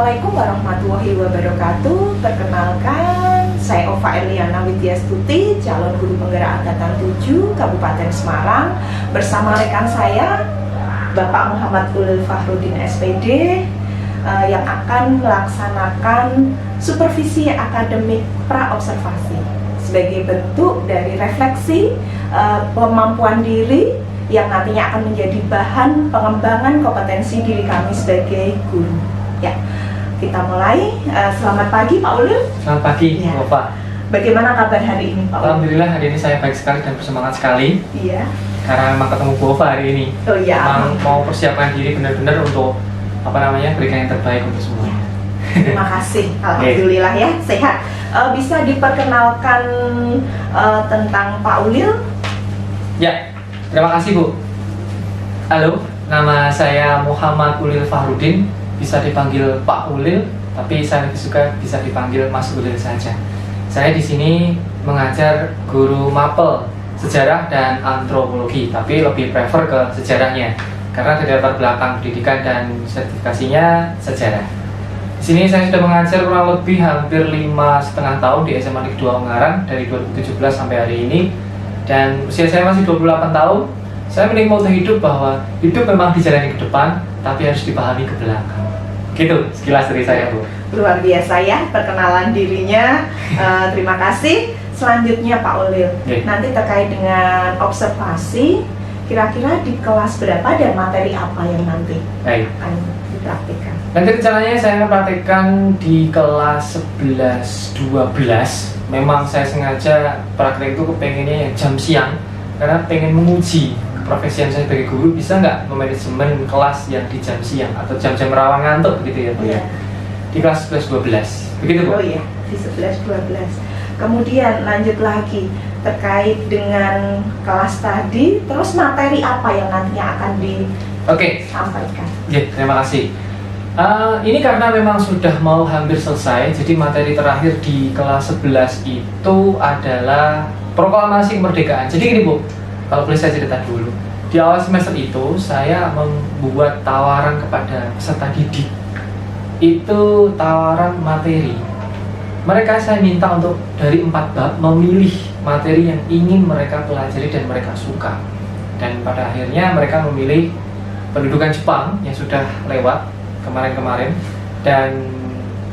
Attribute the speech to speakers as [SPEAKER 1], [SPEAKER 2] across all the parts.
[SPEAKER 1] Assalamualaikum warahmatullahi wabarakatuh. Perkenalkan, saya Ova Eliana Widyastuti, calon guru penggerak angkatan 7 Kabupaten Semarang, bersama rekan saya Bapak Muhammad Ulil Fahrudin SPD yang akan melaksanakan supervisi akademik pra-observasi sebagai bentuk dari refleksi kemampuan diri yang nantinya akan menjadi bahan pengembangan kompetensi diri kami sebagai guru. Ya, kita mulai. Selamat pagi Pak Ulil.
[SPEAKER 2] Selamat pagi,
[SPEAKER 1] Ya.
[SPEAKER 2] Bapak.
[SPEAKER 1] Bagaimana kabar hari ini Pak Ulil?
[SPEAKER 2] Alhamdulillah hari ini saya baik sekali dan bersemangat sekali.
[SPEAKER 1] Iya.
[SPEAKER 2] Karena memang ketemu Bapak hari ini.
[SPEAKER 1] Oh iya.
[SPEAKER 2] Memang mau persiapkan diri benar-benar untuk berikan yang terbaik untuk semuanya.
[SPEAKER 1] Terima kasih. Alhamdulillah ya, sehat. Bisa diperkenalkan tentang Pak Ulil?
[SPEAKER 2] Ya, terima kasih Bu. Halo, nama saya Muhammad Ulil Fahrudin. Bisa dipanggil Pak Ulil, tapi saya lebih suka bisa dipanggil Mas Ulil saja. Saya di sini mengajar guru mapel sejarah dan antropologi, tapi lebih prefer ke sejarahnya karena dari latar belakang pendidikan dan sertifikasinya sejarah. Di sini saya sudah mengajar kurang lebih hampir 5,5 tahun di SMA Negeri 2 Ungaran dari 2017 sampai hari ini, dan usia saya masih 28 tahun. Saya menikmati moto hidup bahwa hidup memang dijalani ke depan, tapi harus dipahami ke belakang. Gitu, sekilas dari saya Bu.
[SPEAKER 1] Luar biasa ya perkenalan dirinya. Terima kasih. Selanjutnya Pak Ulil, nanti terkait dengan observasi, kira-kira di kelas berapa dan materi apa yang nanti akan dipraktikkan?
[SPEAKER 2] Nanti rencananya saya mempraktikkan di kelas 11-12. Memang saya sengaja praktek itu kepengennya yang jam siang karena pengen menguji keprofesian saya sebagai guru, bisa nggak memanajemen kelas yang di jam siang atau jam-jam rawan ngantuk gitu ya Bu ya. Di kelas 11-12 begitu Bu?
[SPEAKER 1] Oh iya, di 11-12. Kemudian lanjut lagi terkait dengan kelas tadi, terus materi apa yang nantinya akan disampaikan?
[SPEAKER 2] Ya, terima kasih. Ini karena memang sudah mau hampir selesai, jadi materi terakhir di kelas 11 itu adalah proklamasi kemerdekaan. Jadi gini Bu, kalau boleh saya cerita dulu. Di awal semester itu saya membuat tawaran kepada peserta didik. Itu tawaran materi. Mereka saya minta untuk dari 4 bab memilih materi yang ingin mereka pelajari dan mereka suka. Dan pada akhirnya mereka memilih pendudukan Jepang yang sudah lewat kemarin-kemarin dan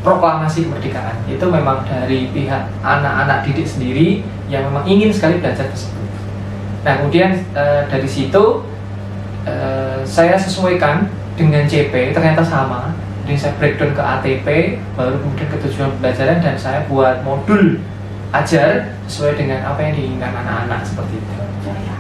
[SPEAKER 2] proklamasi kemerdekaan. Itu memang dari pihak anak-anak didik sendiri yang memang ingin sekali belajar tersebut. Nah kemudian dari situ saya sesuaikan dengan CP, ternyata sama. Jadi saya breakdown ke ATP, baru kemudian ke tujuan pembelajaran, dan saya buat modul ajar sesuai dengan apa yang diinginkan anak-anak seperti itu.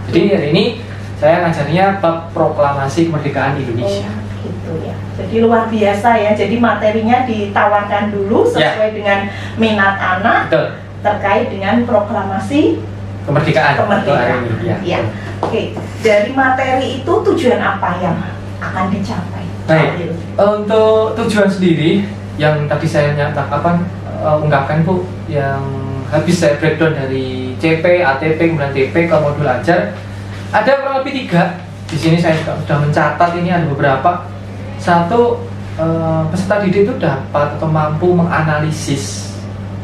[SPEAKER 2] Jadi hari ini saya ngajarnya bab proklamasi kemerdekaan Indonesia.
[SPEAKER 1] Gitu ya. Jadi luar biasa ya. Jadi materinya ditawarkan dulu sesuai dengan minat anak.
[SPEAKER 2] Betul.
[SPEAKER 1] Terkait dengan proklamasi
[SPEAKER 2] kemerdekaan.
[SPEAKER 1] Kemerdekaan.
[SPEAKER 2] Ya.
[SPEAKER 1] Ya. Oke. Dari materi itu tujuan apa yang akan dicapai?
[SPEAKER 2] Baik. Untuk tujuan sendiri yang tadi saya ungkapkan Bu, yang habis saya breakdown dari CP, ATP, kemudian TP ke modul ajar, ada kurang lebih 3. Di sini saya sudah mencatat, ini ada beberapa. Satu, peserta didik itu dapat atau mampu menganalisis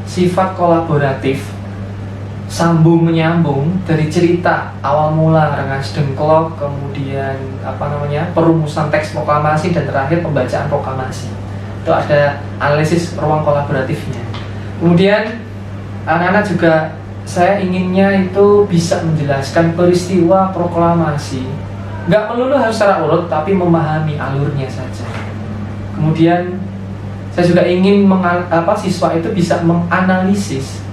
[SPEAKER 2] sifat kolaboratif, sambung menyambung dari cerita awal mula Rengas Dengklok, kemudian perumusan teks proklamasi, dan terakhir pembacaan proklamasi. Itu ada analisis ruang kolaboratifnya. Kemudian anak-anak juga saya inginnya itu bisa menjelaskan peristiwa proklamasi, nggak melulu harus secara urut, tapi memahami alurnya saja. Kemudian saya juga ingin siswa itu bisa menganalisis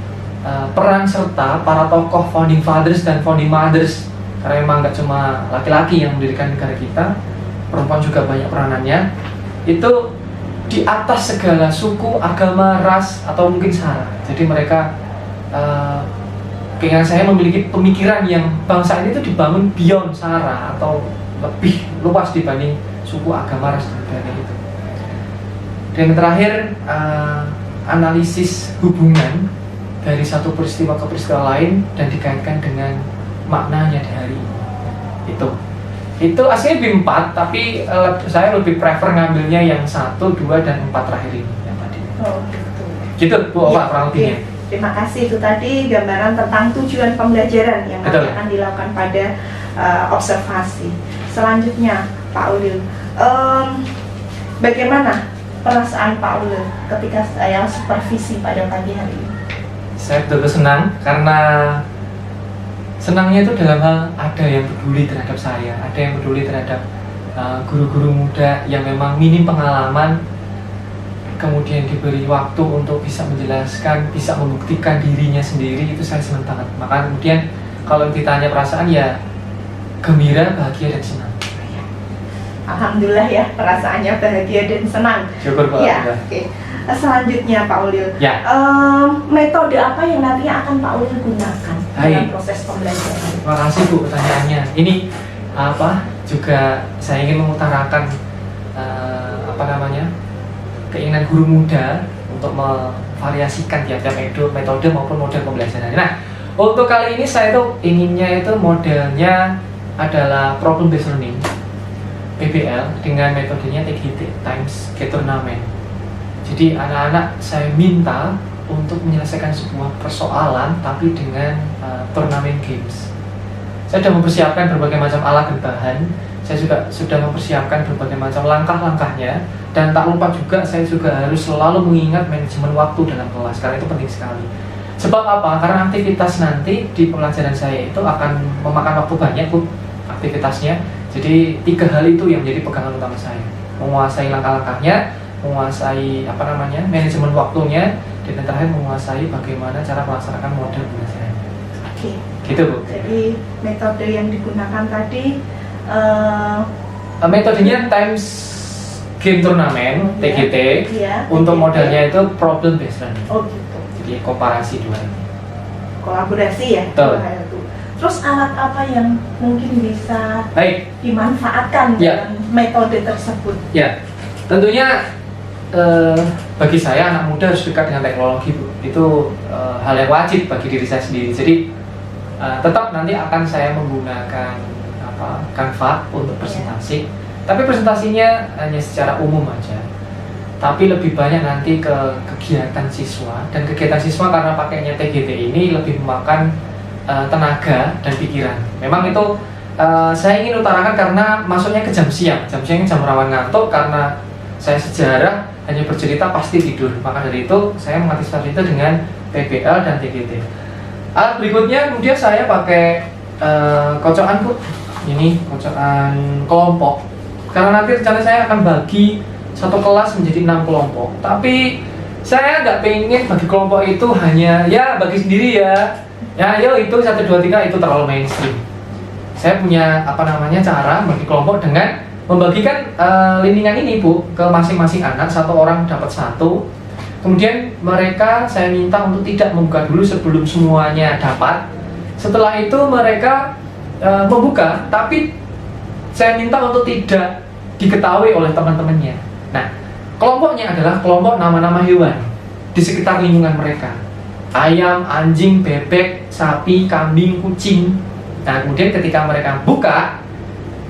[SPEAKER 2] peran serta para tokoh founding fathers dan founding mothers, karena memang nggak cuma laki-laki yang mendirikan negara kita, perempuan juga banyak peranannya. Itu di atas segala suku, agama, ras, atau mungkin sara. Jadi mereka keinginan saya memiliki pemikiran yang bangsa ini itu dibangun beyond sara atau lebih luas dibanding suku, agama, ras, dan sebagainya itu. Dan terakhir, analisis hubungan dari satu peristiwa ke peristiwa lain dan dikaitkan dengan maknanya di hari ini. Itu Itu aslinya B4, tapi saya lebih prefer ngambilnya yang 1, 2, dan 4 terakhir ini yang tadi.
[SPEAKER 1] Oh gitu.
[SPEAKER 2] Gitu Bu Ova
[SPEAKER 1] Ya,
[SPEAKER 2] kurang
[SPEAKER 1] oke.
[SPEAKER 2] lebihnya.
[SPEAKER 1] Terima kasih, itu tadi gambaran tentang tujuan pembelajaran yang nanti
[SPEAKER 2] Betul.
[SPEAKER 1] akan dilakukan pada observasi. Selanjutnya Pak Ulil, bagaimana perasaan Pak Ulil ketika saya supervisi pada pagi hari ini?
[SPEAKER 2] Saya betul-betul senang karena senangnya itu dalam hal ada yang peduli terhadap saya, ada yang peduli terhadap guru-guru muda yang memang minim pengalaman, kemudian diberi waktu untuk bisa menjelaskan, bisa membuktikan dirinya sendiri, itu saya senang banget. Maka kemudian kalau ditanya perasaan ya gembira, bahagia, dan senang.
[SPEAKER 1] Alhamdulillah ya, perasaannya bahagia dan senang.
[SPEAKER 2] Syukur Pak.
[SPEAKER 1] Ya, oke. Selanjutnya Pak Ulil,
[SPEAKER 2] Ya.
[SPEAKER 1] metode apa yang nantinya akan Pak Ulil gunakan dalam
[SPEAKER 2] Baik.
[SPEAKER 1] proses pembelajaran?
[SPEAKER 2] Terima kasih Bu pertanyaannya. Ini juga saya ingin mengutarakan keinginan guru muda untuk memvariasikan tiap-tiap metode maupun model pembelajaran. Nah, untuk kali ini saya tuh inginnya itu modelnya adalah problem based learning PBL dengan metodenya TGT times Get Tournament. Jadi anak-anak saya minta untuk menyelesaikan sebuah persoalan tapi dengan turnamen games. Saya sudah mempersiapkan berbagai macam alat dan bahan. Saya juga sudah mempersiapkan berbagai macam langkah-langkahnya. Dan tak lupa juga saya juga harus selalu mengingat manajemen waktu dalam kelas karena itu penting sekali. Sebab apa? Karena aktivitas nanti di pelajaran saya itu akan memakan waktu banyak Bu, aktivitasnya. Jadi 3 hal itu yang menjadi pegangan utama saya. Menguasai langkah-langkahnya, menguasai manajemen waktunya, dan yang terakhir menguasai bagaimana cara melaksanakan model pembelajaran.
[SPEAKER 1] Oke.
[SPEAKER 2] Gitu Bu.
[SPEAKER 1] Jadi metode yang digunakan tadi
[SPEAKER 2] Metodenya times game turnamen TGT.
[SPEAKER 1] iya,
[SPEAKER 2] Untuk
[SPEAKER 1] TGT.
[SPEAKER 2] modelnya itu problem based learning.
[SPEAKER 1] Oh gitu.
[SPEAKER 2] Jadi komparasi dua ini.
[SPEAKER 1] Kolaborasi ya.
[SPEAKER 2] Betul.
[SPEAKER 1] dua hal itu. Terus alat apa yang mungkin bisa
[SPEAKER 2] Baik,
[SPEAKER 1] dimanfaatkan
[SPEAKER 2] Ya.
[SPEAKER 1] dalam metode tersebut?
[SPEAKER 2] ya tentunya bagi saya anak muda harus dekat dengan teknologi Bu. Itu hal yang wajib bagi diri saya sendiri. Jadi tetap nanti akan saya menggunakan Canva untuk presentasi. Tapi presentasinya hanya secara umum aja. Tapi lebih banyak nanti ke kegiatan siswa, dan kegiatan siswa karena pakainya TGT ini lebih memakan tenaga dan pikiran. Memang itu saya ingin utarakan karena masuknya ke jam siang jam rawan ngantuk karena saya sejarah hanya bercerita pasti tidur. Maka dari itu saya mengantisipasi itu dengan PBL dan TGT. Alat berikutnya kemudian saya pakai kocokan Bu. Ini kocokan kelompok. Karena nanti rencana saya akan bagi satu kelas menjadi 6 kelompok. Tapi saya nggak pengen bagi kelompok itu hanya ya bagi sendiri ya. Ya, yuk itu 1, 2, 3 itu terlalu mainstream. Saya punya cara bagi kelompok dengan membagikan lindingan ini Bu ke masing-masing anak, satu orang dapat 1. Kemudian mereka saya minta untuk tidak membuka dulu sebelum semuanya dapat. Setelah itu mereka membuka, tapi saya minta untuk tidak diketahui oleh teman-temannya. Nah, kelompoknya adalah kelompok nama-nama hewan di sekitar lingkungan mereka. Ayam, anjing, bebek, sapi, kambing, kucing. Nah, kemudian ketika mereka buka,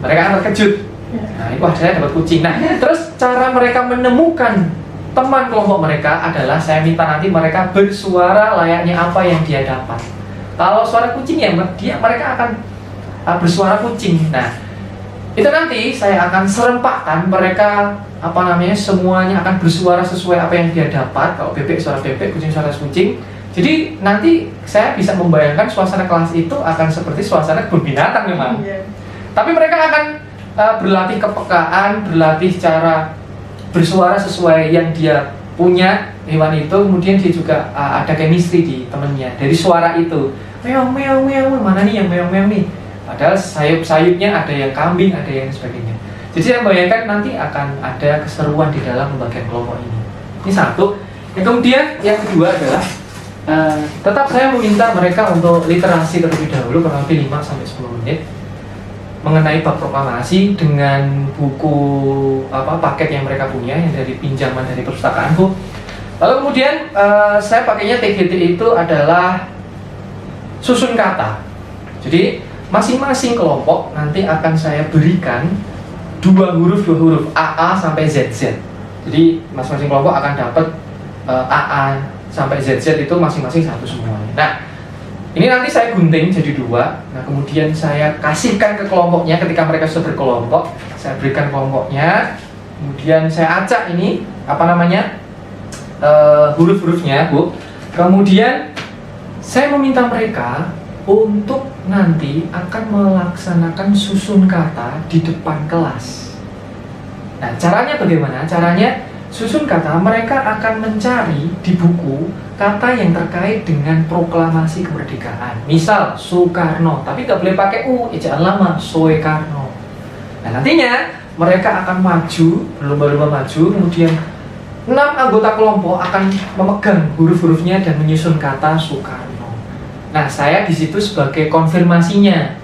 [SPEAKER 2] mereka akan terkejut. Nah, wah saya dapat kucing. Nah, terus cara mereka menemukan teman kelompok mereka adalah saya minta nanti mereka bersuara layaknya apa yang dia dapat. Kalau suara kucing ya mereka akan bersuara kucing. Nah, itu nanti saya akan serempakkan mereka semuanya akan bersuara sesuai apa yang dia dapat. Kalau bebek suara bebek, kucing suara kucing. Jadi nanti saya bisa membayangkan suasana kelas itu akan seperti suasana kebun binatang memang. Tapi mereka akan berlatih kepekaan, berlatih cara bersuara sesuai yang dia punya hewan itu. Kemudian dia juga ada chemistry di temennya dari suara itu. Meong meong meong, mana nih yang meong meong nih? Padahal sayup-sayupnya ada yang kambing, ada yang sebagainya. Jadi saya bayangkan nanti akan ada keseruan di dalam pembagian kelompok ini. Ini satu. Kemudian yang kedua adalah tetap saya meminta mereka untuk literasi terlebih dahulu kurang lebih 5-10 menit mengenai bab proklamasi dengan buku paket yang mereka punya yang dari pinjaman dari perpustakaan Bu. Lalu kemudian saya pakainya TGT itu adalah susun kata. Jadi masing-masing kelompok nanti akan saya berikan dua huruf AA sampai ZZ. Jadi masing-masing kelompok akan dapat AA sampai ZZ itu masing-masing satu semuanya. Nah, ini nanti saya gunting jadi dua. Nah, kemudian saya kasihkan ke kelompoknya ketika mereka sudah berkelompok. Saya berikan kelompoknya. Kemudian saya acak ini huruf-hurufnya, Bu. Kemudian saya meminta mereka untuk nanti akan melaksanakan susun kata di depan kelas. Nah, caranya bagaimana? Caranya susun kata, mereka akan mencari di buku kata yang terkait dengan proklamasi kemerdekaan. Misal Soekarno, tapi nggak boleh pakai U, ejaan lama, Soekarno. Nah, nantinya mereka akan maju, berlomba-lomba maju, kemudian 6 anggota kelompok akan memegang huruf-hurufnya dan menyusun kata Soekarno. Nah, saya di situ sebagai konfirmasinya.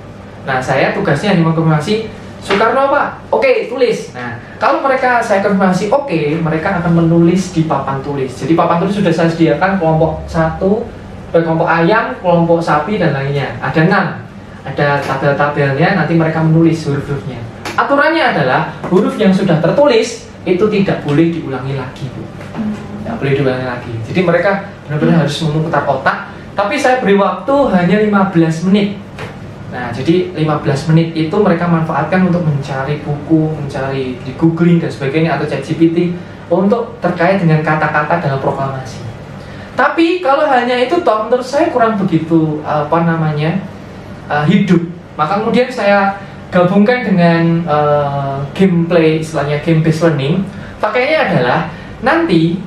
[SPEAKER 2] Nah, saya tugasnya hanya mengkonfirmasi Soekarno Pak, oke, tulis. Nah, kalau saya konfirmasi oke, mereka akan menulis di papan tulis. Jadi papan tulis sudah saya sediakan kelompok 1, kelompok ayam, kelompok sapi dan lainnya. Ada 6, ada tabel-tabelnya, nanti mereka menulis huruf-hurufnya. Aturannya adalah huruf yang sudah tertulis itu tidak boleh diulangi lagi, Bu. Tidak boleh diulangi lagi. Jadi mereka benar-benar harus memutar otak. Tapi saya beri waktu hanya 15 menit. Nah, jadi 15 menit itu mereka manfaatkan untuk mencari buku, mencari di googling dan sebagainya atau ChatGPT untuk terkait dengan kata-kata dalam proklamasi. Tapi kalau hanya itu toh menurut saya kurang begitu hidup. Maka kemudian saya gabungkan dengan gameplay, istilahnya game based learning. Pakainya adalah nanti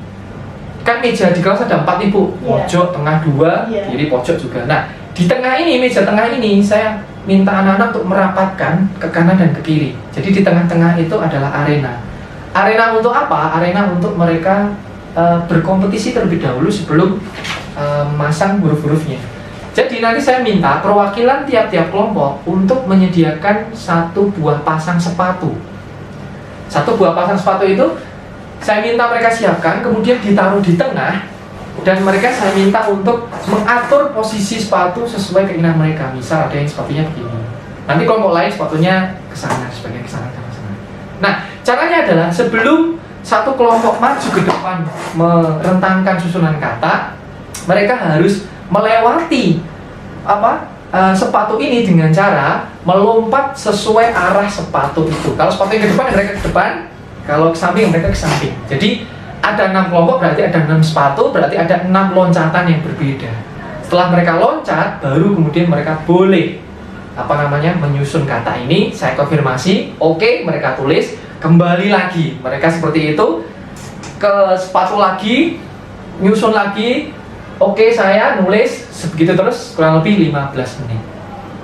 [SPEAKER 2] kan meja di kelas ada 4 ibu, pojok, tengah 2, kiri pojok juga. Nah, di tengah ini, meja tengah ini, saya minta anak-anak untuk merapatkan ke kanan dan ke kiri. Jadi di tengah-tengah itu adalah arena. Arena untuk apa? Arena untuk mereka berkompetisi terlebih dahulu sebelum masang huruf-hurufnya. Jadi nanti saya minta perwakilan tiap-tiap kelompok untuk menyediakan 1 buah pasang sepatu. 1 buah pasang sepatu itu saya minta mereka siapkan, kemudian ditaruh di tengah. Dan mereka saya minta untuk mengatur posisi sepatu sesuai keinginan mereka. Misal ada yang sepatunya begini, nanti kelompok lain sepatunya ke sana, sebagian ke sana, ke sana. Nah, caranya adalah sebelum satu kelompok maju ke depan merentangkan susunan kata, mereka harus melewati sepatu ini dengan cara melompat sesuai arah sepatu itu. Kalau sepatu yang ke depan, mereka ke depan. Kalau ke samping, mereka ke samping. Jadi ada 6 kelompok, berarti ada 6 sepatu, berarti ada 6 loncatan yang berbeda. Setelah mereka loncat, baru kemudian mereka boleh menyusun kata ini. Saya konfirmasi, oke, mereka tulis, kembali lagi. Mereka seperti itu, ke sepatu lagi, nyusun lagi, oke, saya nulis, sebegitu terus kurang lebih 15 menit.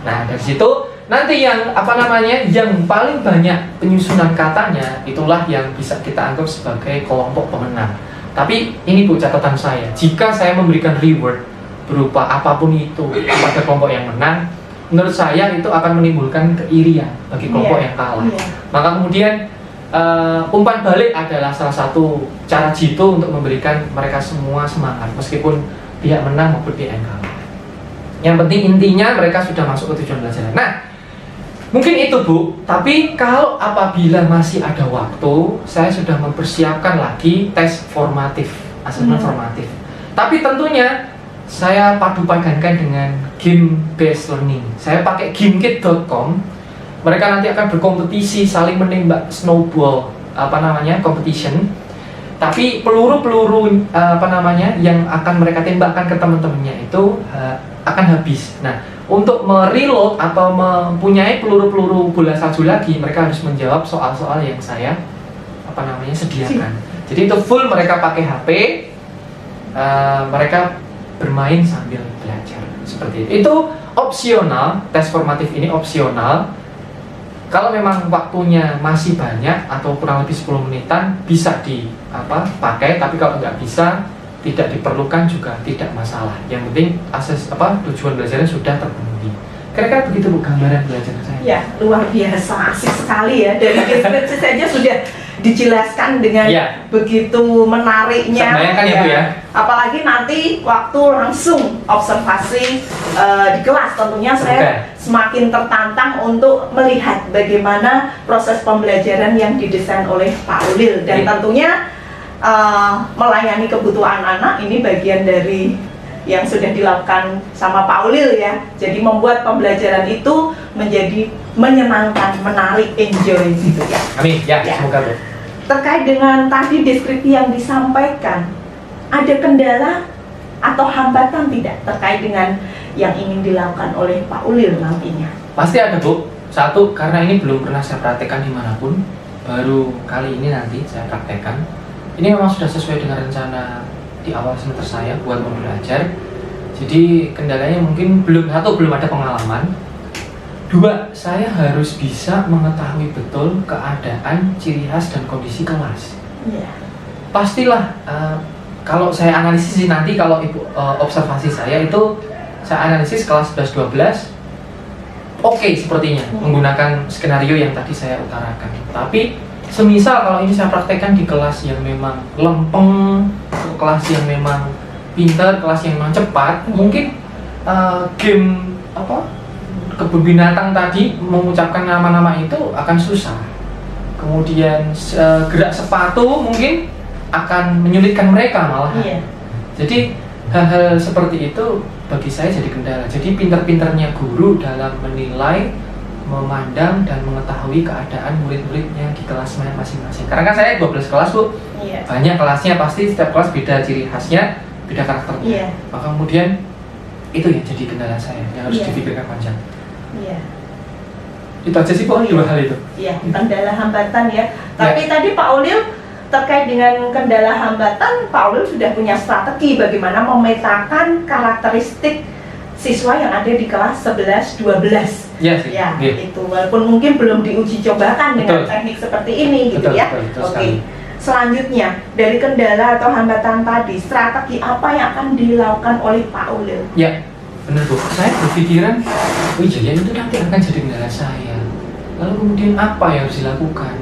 [SPEAKER 2] Nah, dari situ nanti yang yang paling banyak penyusunan katanya itulah yang bisa kita anggap sebagai kelompok pemenang. Tapi ini Bu catatan saya, jika saya memberikan reward berupa apapun itu kepada kelompok yang menang, menurut saya itu akan menimbulkan keirian bagi kelompok yang kalah. Maka kemudian umpan balik adalah salah satu cara jitu untuk memberikan mereka semua semangat meskipun pihak menang maupun pihak yang kalah. Yang penting intinya mereka sudah masuk ke tujuan belajar. Nah, mungkin itu Bu, tapi kalau apabila masih ada waktu, saya sudah mempersiapkan lagi tes formatif, asesmen formatif. Tapi tentunya saya padu-padankan dengan game based learning. Saya pakai gamekit.com. Mereka nanti akan berkompetisi saling menembak snowball, competition. Tapi peluru-peluru yang akan mereka tembakkan ke teman-temannya itu akan habis. Nah, untuk mereload atau mempunyai peluru-peluru bola salju lagi, mereka harus menjawab soal-soal yang saya sediakan. Jadi itu full mereka pakai HP, mereka bermain sambil belajar seperti itu. Itu opsional, tes formatif ini opsional. Kalau memang waktunya masih banyak atau kurang lebih 10 menitan bisa dipakai, tapi kalau nggak bisa, tidak diperlukan juga tidak masalah. Yang penting tujuan belajarnya sudah terpenuhi. Kira-kira begitu Bu gambaran belajar saya.
[SPEAKER 1] Ya, luar biasa, asik sekali ya. Dari deskripsi saja sudah dijelaskan dengan begitu menariknya.
[SPEAKER 2] Bayangkan ya Bu ya.
[SPEAKER 1] Apalagi nanti waktu langsung observasi di kelas, tentunya semakin tertantang untuk melihat bagaimana proses pembelajaran yang didesain oleh Pak Ulil, dan tentunya melayani kebutuhan anak ini bagian dari yang sudah dilakukan sama Pak Ulil ya. Jadi membuat pembelajaran itu menjadi menyenangkan, menarik, enjoy gitu ya.
[SPEAKER 2] Amin ya,
[SPEAKER 1] Ya.
[SPEAKER 2] semoga Bu.
[SPEAKER 1] Terkait dengan tadi deskripsi yang disampaikan, ada kendala atau hambatan tidak terkait dengan yang ingin dilakukan oleh Pak Ulil nantinya?
[SPEAKER 2] Pasti ada Bu. Satu, karena ini belum pernah saya praktekkan dimanapun, baru kali ini nanti saya praktekkan. Ini memang sudah sesuai dengan rencana di awal semester saya buat mau belajar. Jadi kendalanya mungkin belum ada pengalaman. Dua, saya harus bisa mengetahui betul keadaan, ciri khas dan kondisi kelas.
[SPEAKER 1] Iya.
[SPEAKER 2] Pastilah kalau saya analisis sih nanti, kalau Ibu observasi saya itu saya analisis kelas 11-12 oke sepertinya menggunakan skenario yang tadi saya utarakan. Tapi semisal kalau ini saya praktekkan di kelas yang memang lempeng, kelas yang memang pintar, kelas yang memang cepat, mungkin game kebun binatang tadi mengucapkan nama-nama itu akan susah. Kemudian gerak sepatu mungkin akan menyulitkan mereka malah.
[SPEAKER 1] Iya.
[SPEAKER 2] Jadi hal-hal seperti itu bagi saya jadi kendala. Jadi pintar-pintarnya guru dalam menilai, memandang dan mengetahui keadaan murid-muridnya di kelas masing-masing. Karena kan saya 12 kelas Bu,
[SPEAKER 1] Iya.
[SPEAKER 2] banyak kelasnya, pasti setiap kelas beda ciri khasnya, beda karakternya.
[SPEAKER 1] Iya.
[SPEAKER 2] Maka kemudian itu yang jadi kendala saya yang harus
[SPEAKER 1] Iya.
[SPEAKER 2] dipikirkan panjang.
[SPEAKER 1] Iya.
[SPEAKER 2] Itu aja sih Bu, dua hal itu.
[SPEAKER 1] Iya, kendala hambatan ya. Tapi tadi Pak Ulil terkait dengan kendala hambatan, Pak Ulil sudah punya strategi bagaimana memetakan karakteristik siswa yang ada di kelas 11-12.
[SPEAKER 2] Iya sih.
[SPEAKER 1] Ya,
[SPEAKER 2] Iya.
[SPEAKER 1] itu walaupun mungkin belum diuji cobakan dengan
[SPEAKER 2] Betul.
[SPEAKER 1] teknik seperti ini gitu
[SPEAKER 2] Betul,
[SPEAKER 1] ya.
[SPEAKER 2] betul
[SPEAKER 1] Oke.
[SPEAKER 2] sekali.
[SPEAKER 1] Selanjutnya, dari kendala atau hambatan tadi, strategi apa yang akan dilakukan oleh Pak Ulil?
[SPEAKER 2] Ya, benar Bu. Saya berpikiran, oh iya itu nanti akan jadi kendala saya. Lalu kemudian apa yang harus dilakukan?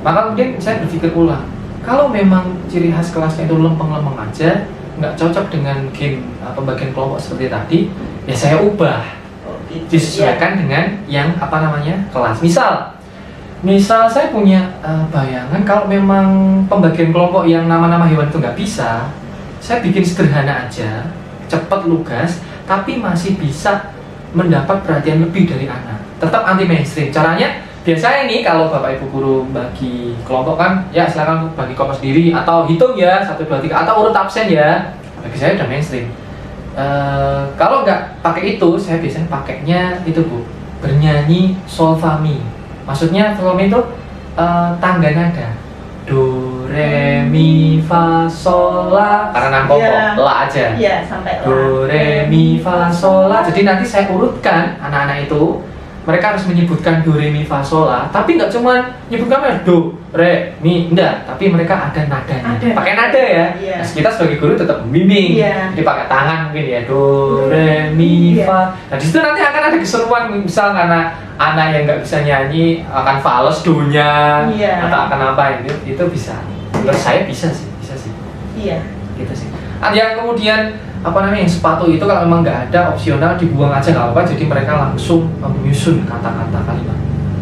[SPEAKER 2] Maka kemudian saya berpikir ulang, kalau memang ciri khas kelasnya itu lempeng-lempeng aja, nggak cocok dengan game pembagian kelompok seperti tadi, ya saya ubah, disesuaikan dengan yang kelas. Misal saya punya bayangan kalau memang pembagian kelompok yang nama-nama hewan itu nggak bisa, saya bikin sederhana aja, cepat, lugas, tapi masih bisa mendapat perhatian lebih dari anak. Tetap anti mainstream. Caranya biasanya nih kalau Bapak Ibu guru bagi kelompok kan, ya silakan bagi kelompok sendiri atau hitung ya 1, 2, 3 atau urut absen ya. Bagi saya udah mainstream. Kalau nggak pakai itu, saya biasanya pakainya itu Bu, bernyanyi sol fa mi. Maksudnya sol fa mi itu tangga nada. Do, re, mi, fa, sol, la. Karena kelompok la aja.
[SPEAKER 1] Iya, sampai la.
[SPEAKER 2] Do, re, mi, fa, sol, la. Jadi nanti saya urutkan anak-anak itu. Mereka harus menyebutkan do, re, mi, fa, sol, la. Tapi nggak cuma menyebutkan do, re, mi, enggak. Tapi mereka ada nadanya. Pakai nada ya.
[SPEAKER 1] Iya.
[SPEAKER 2] Nah, kita sebagai guru tetap membimbing.
[SPEAKER 1] Iya.
[SPEAKER 2] Jadi pakai tangan mungkin ya. Do, re, mi,
[SPEAKER 1] Iya.
[SPEAKER 2] fa. Nah di situ nanti akan ada keseruan. Misal karena anak yang nggak bisa nyanyi akan fals do-nya.
[SPEAKER 1] Iya.
[SPEAKER 2] Atau akan apa itu bisa. Menurut saya bisa sih.
[SPEAKER 1] Iya.
[SPEAKER 2] Gitu sih. Yang kemudian yang sepatu itu kalau memang nggak ada, opsional dibuang aja nggak apa-apa. Jadi mereka langsung menyusun kata-kata kalimat.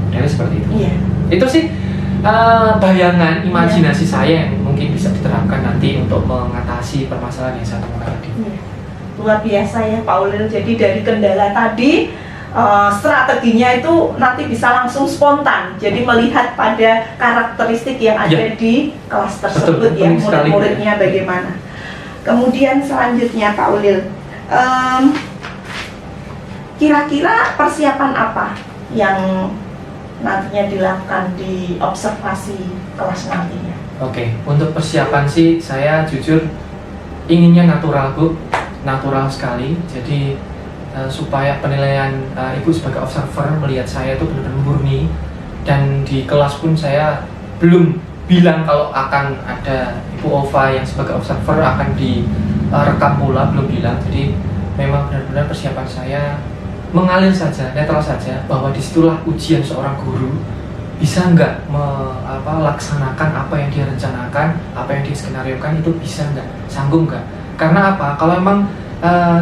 [SPEAKER 2] Jadi seperti itu.
[SPEAKER 1] Iya.
[SPEAKER 2] Itu sih bayangan, imajinasi saya yang mungkin bisa diterapkan nanti untuk mengatasi permasalahan yang saya temukan tadi.
[SPEAKER 1] Iya. Luar biasa ya Pak Ulil. Jadi dari kendala tadi, strateginya itu nanti bisa langsung spontan. Jadi melihat pada karakteristik yang ada di kelas tersebut.
[SPEAKER 2] Betul,
[SPEAKER 1] ya,
[SPEAKER 2] penting sekali,
[SPEAKER 1] murid-muridnya
[SPEAKER 2] ya.
[SPEAKER 1] bagaimana. Kemudian selanjutnya Pak Ulil, kira-kira persiapan apa yang nantinya dilakukan di observasi kelas nantinya?
[SPEAKER 2] Oke, untuk persiapan sih saya jujur inginnya natural Bu, natural sekali. Jadi supaya penilaian Ibu sebagai observer melihat saya itu benar-benar murni, dan di kelas pun saya belum bilang kalau akan ada Ibu Ova yang sebagai observer akan direkam pula, belum bilang. Jadi memang benar-benar persiapan saya mengalir saja, netral saja, bahwa disitulah ujian seorang guru bisa nggak melaksanakan apa yang dia rencanakan, apa yang dia skenariokan itu bisa nggak, sanggup nggak. Karena apa? Kalau memang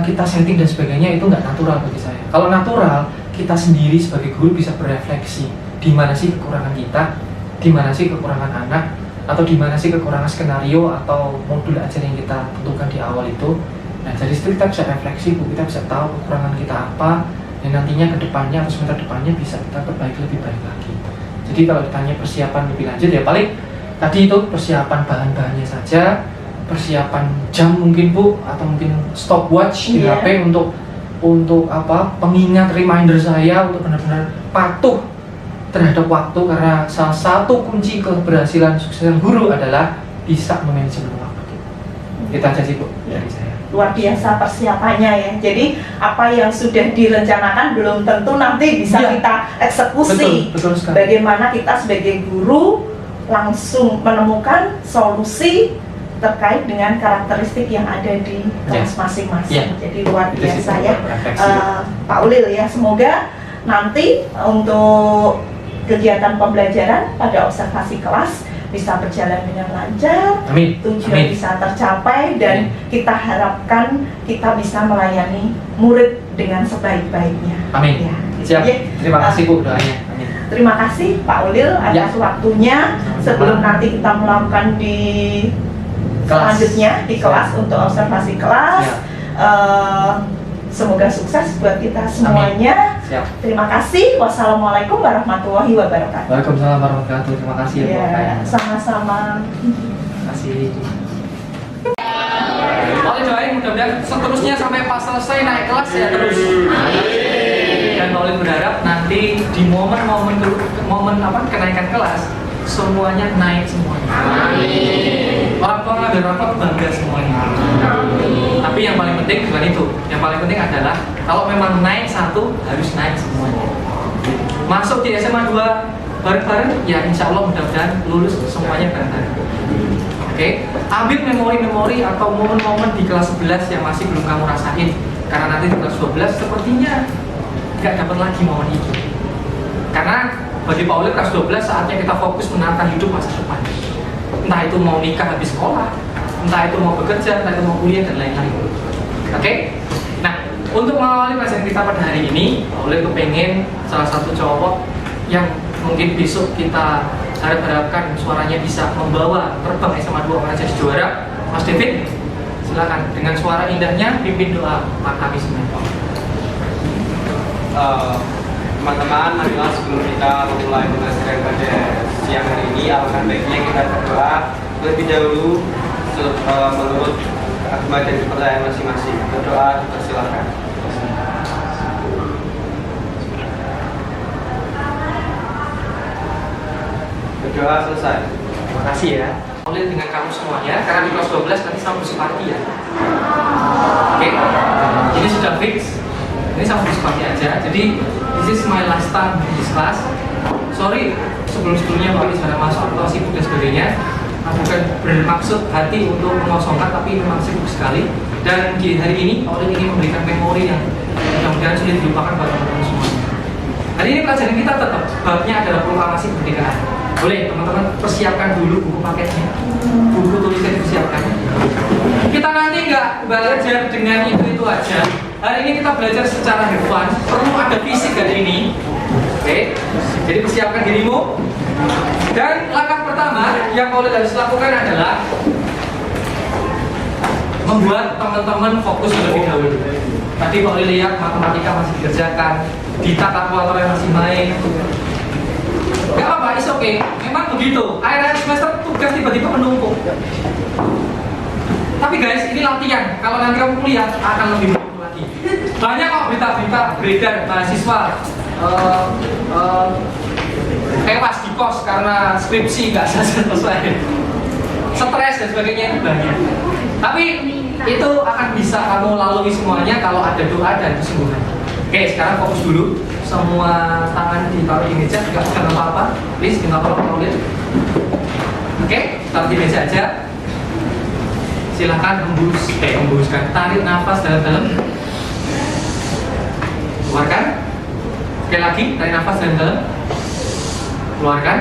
[SPEAKER 2] kita setting dan sebagainya itu nggak natural bagi saya. Kalau natural, kita sendiri sebagai guru bisa berefleksi di mana sih kekurangan kita, di mana sih kekurangan anak, atau di mana sih kekurangan skenario atau modul ajar yang kita tentukan di awal itu. Nah, dari situ kita bisa refleksi, Bu, kita bisa tahu kekurangan kita apa, dan nantinya ke depannya atau semester depannya bisa kita perbaiki lebih baik lagi. Jadi kalau ditanya persiapan lebih lanjut ya paling tadi itu persiapan bahan-bahannya saja, persiapan jam mungkin Bu, atau mungkin stopwatch di
[SPEAKER 1] Iya.
[SPEAKER 2] HP untuk apa, pengingat reminder saya untuk benar-benar patuh terhadap waktu, karena salah satu kunci keberhasilan sukses guru adalah bisa memanajemen waktu. Kita aja sih Bu dari saya.
[SPEAKER 1] Luar biasa persiapannya ya. Jadi apa yang sudah direncanakan belum tentu nanti bisa
[SPEAKER 2] Iya.
[SPEAKER 1] kita eksekusi.
[SPEAKER 2] Betul sekali.
[SPEAKER 1] Bagaimana kita sebagai guru langsung menemukan solusi terkait dengan karakteristik yang ada di kelas masing-masing.
[SPEAKER 2] Iya.
[SPEAKER 1] Jadi luar
[SPEAKER 2] Itu sih,
[SPEAKER 1] biasa ya.
[SPEAKER 2] refleksi.
[SPEAKER 1] Pak Ulil ya, semoga nanti untuk kegiatan pembelajaran pada observasi kelas bisa berjalan dengan lancar,
[SPEAKER 2] Amin.
[SPEAKER 1] tujuan
[SPEAKER 2] Amin.
[SPEAKER 1] bisa tercapai, dan kita harapkan kita bisa melayani murid dengan sebaik-baiknya.
[SPEAKER 2] Amin.
[SPEAKER 1] Ya, gitu
[SPEAKER 2] Siap.
[SPEAKER 1] ya.
[SPEAKER 2] Terima kasih Bu doanya. Amin.
[SPEAKER 1] Terima kasih Pak Ulil atas waktunya.
[SPEAKER 2] Sama-sama.
[SPEAKER 1] Sebelum nanti kita melakukan di
[SPEAKER 2] Kelas.
[SPEAKER 1] selanjutnya di kelas
[SPEAKER 2] Siap.
[SPEAKER 1] untuk observasi kelas.
[SPEAKER 2] Siap.
[SPEAKER 1] Semoga sukses buat kita semuanya.
[SPEAKER 2] Siap.
[SPEAKER 1] Terima kasih. Wassalamualaikum warahmatullahi wabarakatuh.
[SPEAKER 2] Waalaikumsalam warahmatullahi wabarakatuh. Terima kasih ya Bu.
[SPEAKER 1] Ya, sama-sama.
[SPEAKER 2] Terima kasih. Oleh doain mudah-mudahan seterusnya sampai pas selesai naik kelas ya terus. Dan oleh berharap nanti di momen apa kenaikan kelas semuanya naik semuanya. Orang tua ngambil rapot bangga semuanya. Tapi yang paling penting bukan itu. Yang paling penting adalah kalau memang naik satu harus naik semuanya. Masuk di SMA 2 bareng-bareng ya insya Allah mudah-mudahan lulus semuanya bareng-bareng. Oke, ambil memori-memori atau momen-momen di kelas 11 yang masih belum kamu rasain, karena nanti di kelas 12 sepertinya nggak dapat lagi momen itu. Karena bagi Pak Ulil kelas 12 saatnya kita fokus menata hidup masa depan. Entah itu mau nikah habis sekolah, entah itu mau bekerja, entah itu mau kuliah dan lain-lain. Oke? Nah, untuk mengawali pelajaran kita pada hari ini, Pak Ulil kepengen salah satu cowok yang mungkin besok kita harapkan suaranya bisa membawa terbang SMA 2 akan jadi juara, Mas David. Silakan dengan suara indahnya pimpin doa Pak kami semua.
[SPEAKER 3] Teman-teman, marilah sebelum kita memulai pengajaran pada siang hari ini, alangkah baiknya kita berdoa terlebih dahulu menurut agama dan kepercayaan masing-masing. Berdoa, dipersilakan. Berdoa selesai.
[SPEAKER 2] Terima kasih ya. Oleh dengan kamu semuanya, karena di kelas 12 nanti sama bersepati ya. Oke, ini sudah fix. Ini sama bersepati aja. Jadi this is my last time in this class. Sorry sebelum-sebelumnya kalau misalnya masuk atau sibuk dan sebagainya. Aku bukan bermaksud hati untuk mengosongkan, tapi memang sibuk sekali. Dan di hari ini, Oleh ingin memberikan memori yang mudah-mudahan sulit dilupakan buat teman-teman semuanya. Hari ini pelajaran kita tetap babnya adalah proklamasi kemerdekaan. Boleh teman-teman persiapkan dulu buku paketnya, buku tulisan dipersiapkan. Kita nanti nggak belajar dengan itu aja. Hari ini kita belajar secara have fun, perlu ada fisik hari ini. Oke, jadi persiapkan dirimu. Dan langkah pertama yang Oleh harus lakukan adalah membuat teman-teman fokus terlebih dahulu. Tadi Pak Oleh lihat matematika masih dikerjakan, Dita kalkulatornya masih main. Gak apa-apa, is okay. Memang begitu. Akhir semester tugas tiba-tiba menumpuk. Tapi guys, ini latihan. Kalau nanti kamu kuliah akan lebih menumpuk lagi. Banyak kok berita-berita beredar mahasiswa tewas di kos karena skripsi nggak selesai. Stres dan sebagainya itu banyak. Tapi itu akan bisa kamu lalui semuanya kalau ada doa dan kesungguhan. Oke, sekarang fokus dulu. Semua tangan ditaruh di meja, nggak pegang apa-apa. Please, nggak apa-apa lihat. Oke, taruh di meja aja. Silahkan hembuskan. Tarik nafas dalam-dalam. Keluarkan. Sekali lagi, tarik nafas dalam-dalam. Keluarkan.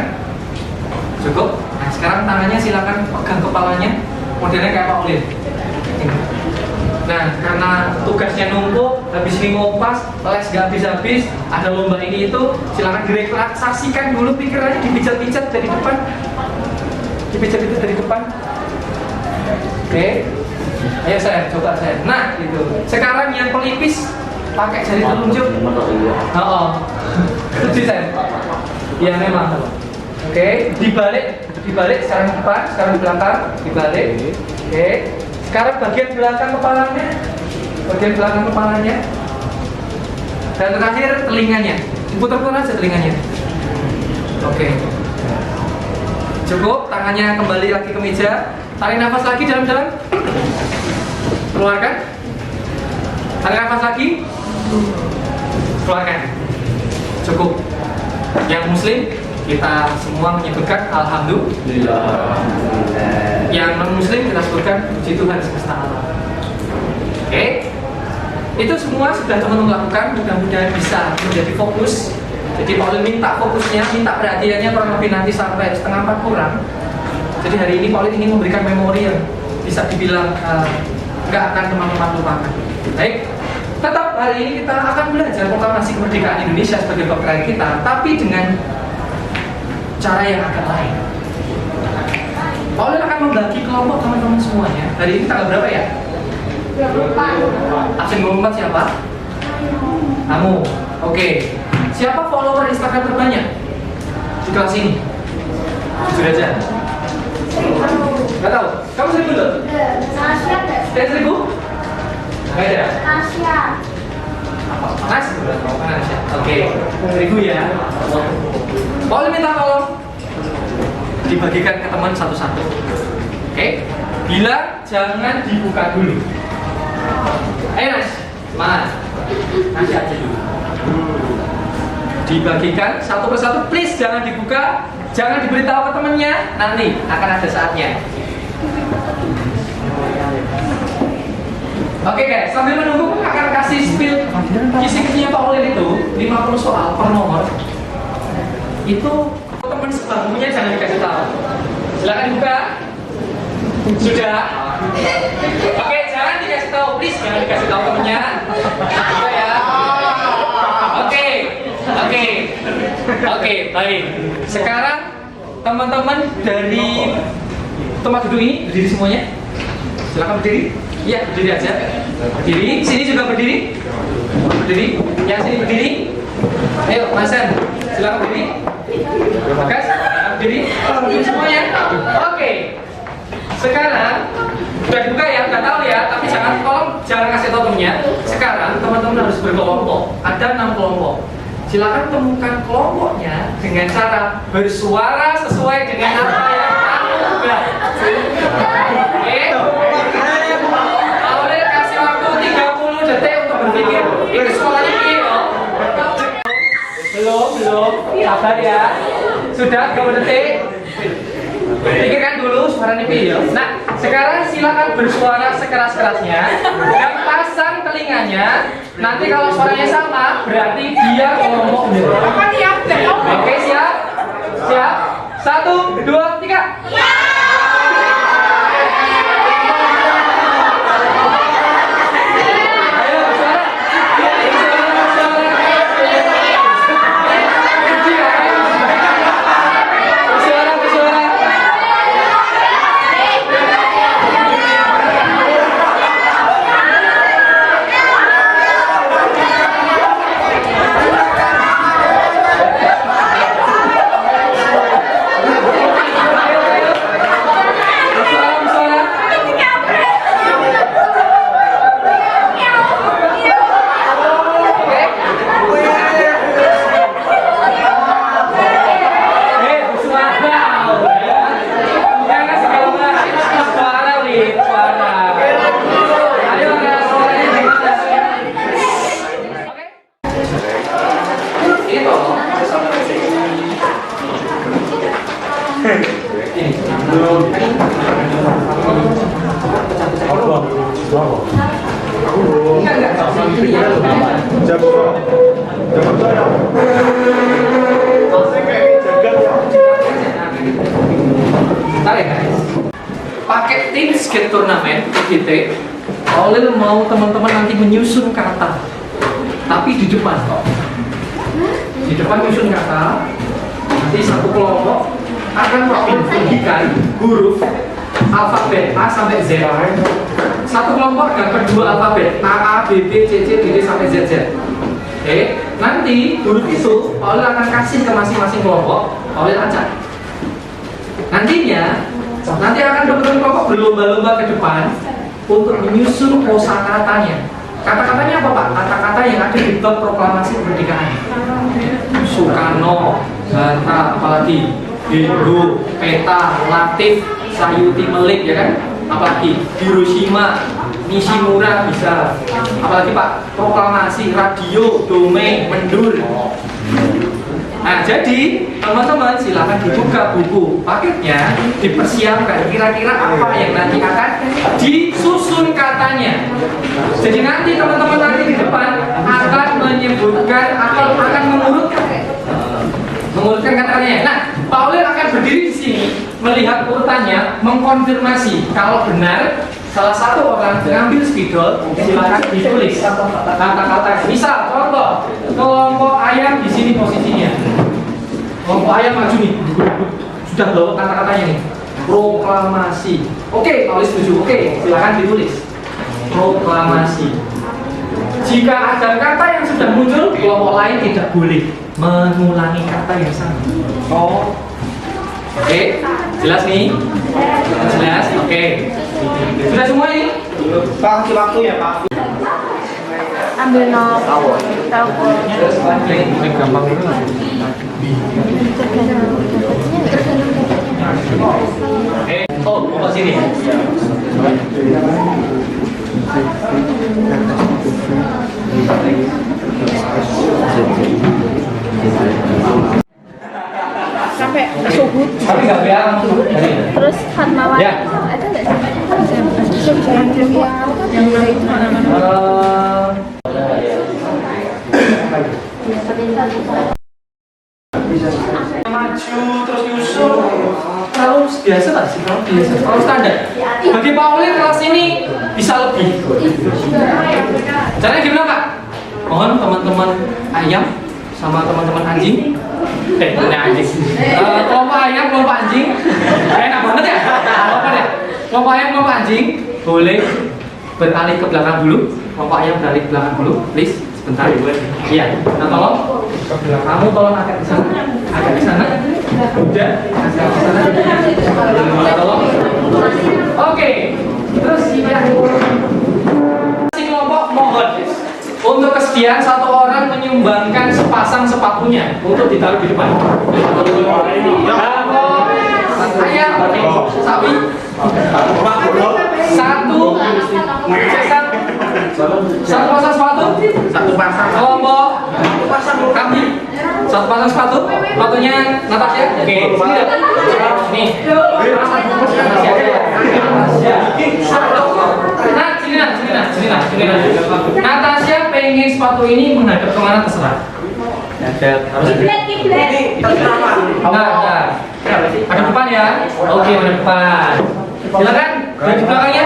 [SPEAKER 2] Cukup. Nah, sekarang tangannya silakan pegang kepalanya. Modelnya kayak Pak Ulil. Nah, karena tugasnya numpuk, habis ini ngopas, les gak habis-habis, ada lomba ini itu, silakan direlaksasikan dulu pikirannya, dipijat-pijat dari depan. Dipijat-pijat dari depan. Oke. Ayo saya, coba saya. Nah, gitu. Sekarang yang pelipis pakai jari telunjuk. Oh. Setuju saya. Ya memang. Oke, dibalik sekarang depan, sekarang di belakang, dibalik. Oke. Sekarang bagian belakang kepalanya. Dan terakhir telinganya. Diputar-putar aja telinganya. Oke. Cukup, tangannya kembali lagi ke meja. Tarik nafas lagi dalam-dalam. Keluarkan. Tarik nafas lagi. Keluarkan. Cukup. Yang muslim, kita semua menyebutkan alhamdulillah. Yang non muslim kita sebutkan puji Tuhan semesta alam. Oke. Itu semua sudah teman-teman lakukan, mudah-mudahan bisa menjadi fokus. Jadi Paulin minta fokusnya, minta perhatiannya kurang lebih nanti sampai 3:30 kurang. Jadi hari ini Paulin ingin memberikan memori yang bisa dibilang nggak akan teman-teman lupakan. Baik, tetap hari ini kita akan belajar proklamasi kemerdekaan Indonesia sebagai bab kita, tapi dengan cara yang agak lain. Paulin akan membagi kelompok teman-teman semuanya. Hari ini tanggal berapa ya? 24. Absen 24 siapa? Kamu. Oke. Siapa follower Instagram terbanyak di kelas ini? Jujur aja. Nggak tahu. Kamu 1000 loh?
[SPEAKER 4] Tasya nggak?
[SPEAKER 2] 1000? Nggak ada.
[SPEAKER 4] Tasya.
[SPEAKER 2] Mas? Nasya. Oke. 1000 ya. Boleh minta tolong dibagikan ke teman satu-satu. Oke. Bila jangan dibuka dulu. Ayo Nas, semangat. Nasya aja dulu. Dibagikan satu persatu, please jangan dibuka, jangan diberitahu ke temennya, nanti akan ada saatnya. Oke guys, sambil menunggu akan kasih spill kisi-kisinya Paulin itu 50 soal per nomor. Itu teman sebangkunya jangan dikasih tahu. Silakan dibuka. Sudah. Oke, jangan dikasih tahu, please jangan dikasih tahu temennya. Sudah ya. Oke, baik. Sekarang teman-teman dari tempat duduk ini berdiri semuanya. Silakan berdiri. Iya, berdiri aja. Berdiri. Sini juga berdiri. Berdiri. Yang sini berdiri. Ayo, Mas San. Silakan berdiri. Bagas, berdiri. Berdiri semuanya. Oke. Sekarang sudah dibuka ya, nggak tahu ya, tapi jangan kasih tahu temennya. Sekarang teman-teman harus berkelompok. Ada 6 kelompok. Silakan temukan kelompoknya dengan cara bersuara sesuai dengan apa yang kamu buat. Oke? Boleh kasih waktu 30 detik untuk berpikir. Ini suaranya ini loh. Belum. Sabar ya. Sudah 30 detik. Pikirkan dulu suaranya piye ya. Nah, sekarang silakan bersuara sekeras-kerasnya dan pasang telinganya. Nanti kalau suaranya sama, berarti dia kelompok B. Oke, siap? Siap? 1, 2, 3. Pakai tim skate turnamen GT Pak Olil mau teman-teman nanti menyusun kata, tapi di depan kok. Di depan menyusun kata, nanti satu kelompok akan membagikan huruf alfabet A sampai Z. Satu kelompok dapat 2 alfabet A, B, B, C, C, D, D sampai Z, Z. Oke, nanti huruf itu Pak Olil akan kasih ke masing-masing kelompok. Pak Olil acak. Nantinya, nanti akan teman-teman kelompok berlomba-lomba ke depan untuk menyusun kosakatanya. Kata-katanya apa Pak? Kata-kata yang ada di bab proklamasi kemerdekaan. Soekarno, Hatta, apalagi Diego, Peta, Latif, Sayuti Melik, ya kan? Apalagi Hiroshima, Nishimura bisa. Apalagi Pak, proklamasi, radio, domain, mendur. Nah, jadi teman-teman silakan dibuka buku paketnya, dipersiapkan kira-kira apa yang nanti akan disusun katanya. Jadi nanti teman-teman nanti di depan akan menyebutkan atau akan mengurutkan kata-katanya. Nah, Pak Olil akan berdiri di sini melihat urutannya, mengkonfirmasi kalau benar salah satu orang mengambil spidol, silakan ditulis kata-kata. Misal contoh, kelompok ayam di sini posisinya. Kelompok ayam maju nih, sudah bawa kata-katanya nih. Proklamasi. Oke, Pak Olil setuju. Oke, silakan ditulis. Proklamasi. Jika ada kata yang sudah muncul, kelompok lain tidak boleh mengulangi kata yang sama. Oh, oke, jelas nih? Jelas? Oke. Sudah semua ini?
[SPEAKER 3] Pak, waktu ya Pak.
[SPEAKER 4] Ambil nomor telepon.
[SPEAKER 2] Ini gampang dulu. Oh, mau ke sini.
[SPEAKER 4] Sampai subuh.
[SPEAKER 2] Tapi nggak biar langsung.
[SPEAKER 4] Terus Fatmawati
[SPEAKER 2] Ya.
[SPEAKER 4] ada nggak sih? Yang lain
[SPEAKER 2] Maju terus nyusul. Kalau biasa nggak sih? Kalau biasa, kalau standar. Bagi Pak Olil kelas ini bisa lebih. Caranya gimana Pak? Mohon teman-teman ayam sama teman-teman anjing. Ini anjing. Kelompok ayam, kelompok anjing. Enak banget ya? Kelompok ya? Kelompok ayam, kelompok anjing. Boleh beralih ke belakang dulu. Kelompok ayam beralih ke belakang dulu, please. Sebentar. Iya. Nah tolong. Kamu tolong agak ke sana. Agak ke sana. Udah. Agak ke sana. Tolong. Oke. Terus ya. Si kelompok mohon untuk kesediaan satu orang menyumbangkan sepasang sepatunya untuk ditaruh di depan. Ayam, sapi, satu pasang sepatu, satu pasang kelompok, kambing, satu pasang sepatu, sepatunya Natasha. Oke, sini dah. Nih, Natasha pengen sepatu ini menghadap kemana terserah. Harus Nah, ada depan ya. Oke, ada depan. Silakan. Dan di belakangnya,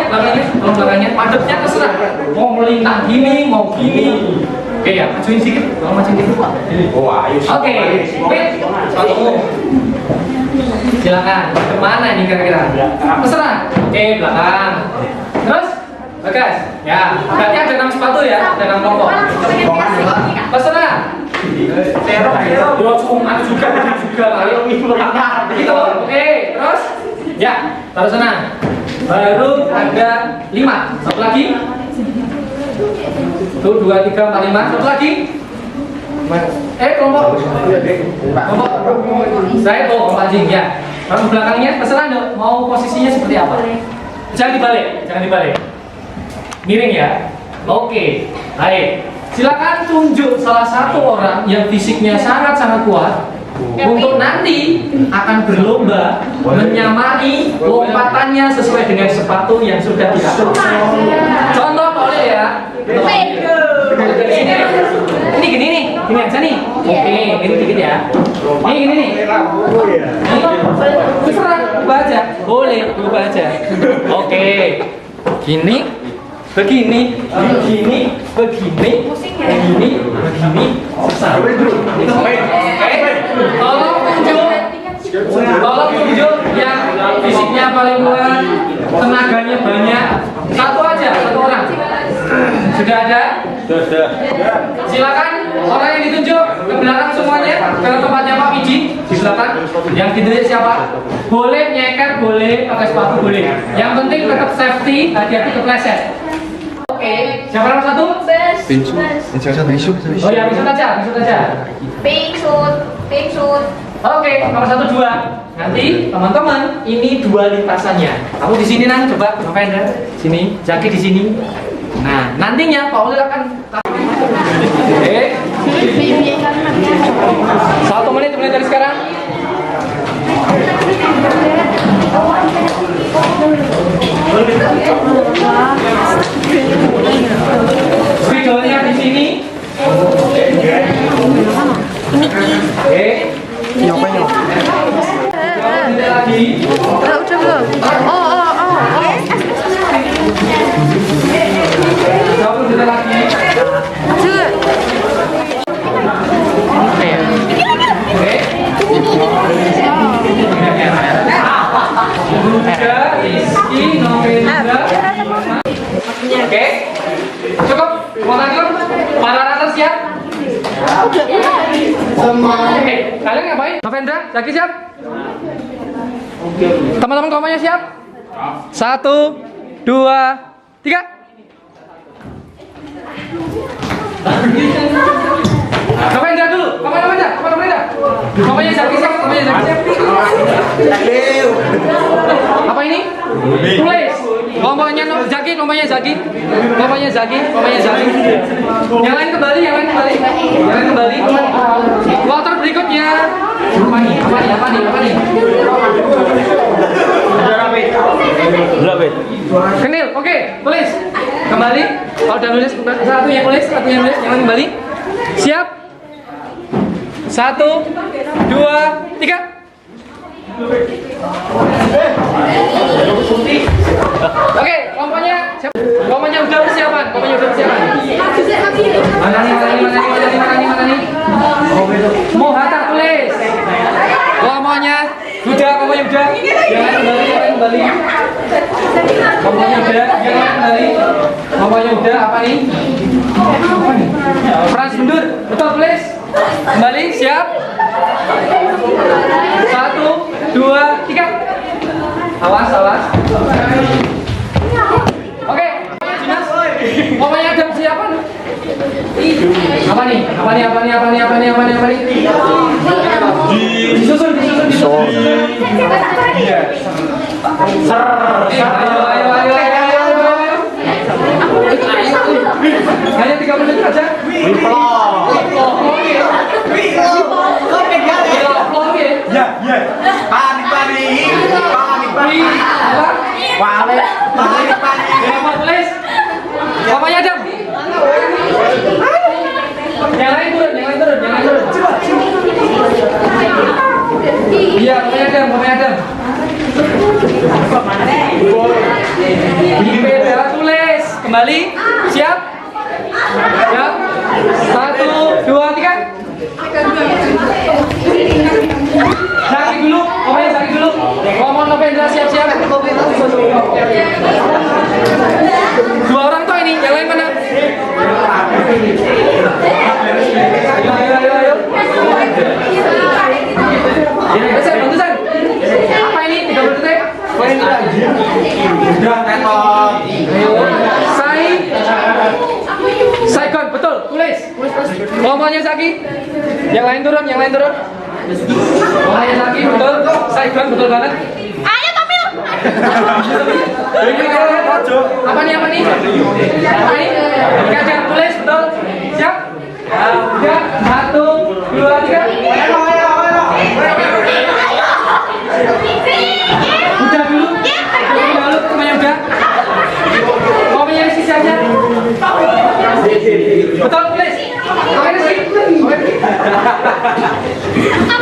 [SPEAKER 2] tolong belakangnya. Madepnya terserah. Mau melintang gini, mau gini. Oke ya, majuin sedikit. Tolong majuin sedikit. Oke, sepatumu. Silakan. Kemana ini kira-kira? Terserah. Oke, belakang. Terus, Bagas. Ya, berarti ada 6 sepatu ya, ada 6 kelompok. Terserah. Terok, juga kali. Gitu, oke. Terus, ya, taruh sana. Baru ada 5. Satu lagi. Tuh, 2, 3, 4, 5. Satu lagi. Kelompok. Saya kelompok anjing ya. Kalau belakangnya terserah dong. Mau posisinya seperti apa? Jangan dibalik. Miring ya. Oke. Baik. Silakan tunjuk salah satu orang yang fisiknya sangat-sangat kuat untuk nanti akan berlomba menyamai lompatannya sesuai dengan sepatu yang sudah diatur. Contoh Pak Olil ya. Ini gini nih, gini aja nih. Oke, ini dikit ya. Ini gini nih. Terserah, ubah aja. Boleh, ubah aja. Oke. Gini. begini, begini, selesai. Tolong tunjuk yang fisiknya paling kuat, tenaganya banyak. Satu aja, satu orang. Sudah ada? Sudah. Silakan orang yang ditunjuk ke belakang semuanya, ke tempatnya Pak Piji. Silakan. Yang ditunjuk siapa? Boleh nyeker, boleh pakai sepatu, boleh. Yang penting tetap safety, hati-hati kepleset. Oke, siapa nomor satu?
[SPEAKER 5] Pinsu.
[SPEAKER 2] Oh ya, bisa aja.
[SPEAKER 4] Pink suit.
[SPEAKER 2] Oke, nomor 1, 2. Nanti teman-teman, ini 2 lintasannya. Kamu di sini Nan, coba ngapain Nan? Sini, Jaki di sini. Nah, nantinya Pak Ulil akan. Oke. 1 menit dari sekarang. Spidolnya di sini. Oke.
[SPEAKER 5] Ngapain?
[SPEAKER 2] Tidak lagi.
[SPEAKER 4] Udah belum?
[SPEAKER 2] Kamu tidak lagi. Oke. Buddha, Rizky, Novendra. Oke. Cukup. Mau lanjut? Para runner siap? Oke, kalian ngapain? Novendra, Zaki siap? Teman-teman komanya siap? 1, 2, 3. Novendra dulu, komanya Zaki siap? Apa ini? Tulis. Kelompoknya Zaki. Yang lain kembali. Kloter berikutnya. Apa nih? Kenil, oke, tulis. Kembali. Kalau udah nulis, satu yang nulis, yang lain kembali. Siap? 1, 2, 3. Oke, kelompoknya udah persiapan. Mana nih? Mau Hatta tulis. Kelompoknya udah. Yang lain kembali. Kelompoknya udah. Apa nih? Frans mundur. Betul, tulis. Kembali, siap. 1, 2, 3. Awas. Oke, Dinas. Pokoknya ada persiapan. Apa nih? Disusun. Ayo. Hanya 3 menit aja. Tulis. Pokoknya Adam. Yang lain turun. Iya, pokoknya Adam. Beda tulis. Kembali. Siap? 1, 2, 3. Zaki dulu. Ngomong Novendra siap-siap. 2 orang toh ini, yang lain mana? Ayo. Bantu San. Apa ini? 30 detik. Ayo. Saigon, betul. Tulis. Ngomongnya Zaki. Yang lain turun. Ngomongnya Zaki, betul. Saigon, betul banget.
[SPEAKER 4] Ayo Tomil.
[SPEAKER 2] Apa nih? Kajian tulis, betul. Siap? 1, 2, 3. Udah dulu. Semuanya udah. Kopinya di sisi aja. Betul, tulis. Kopinya di sini.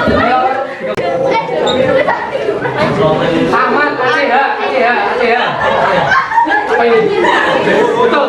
[SPEAKER 2] Ayo. Aman, ACH. Apa ini? Betul.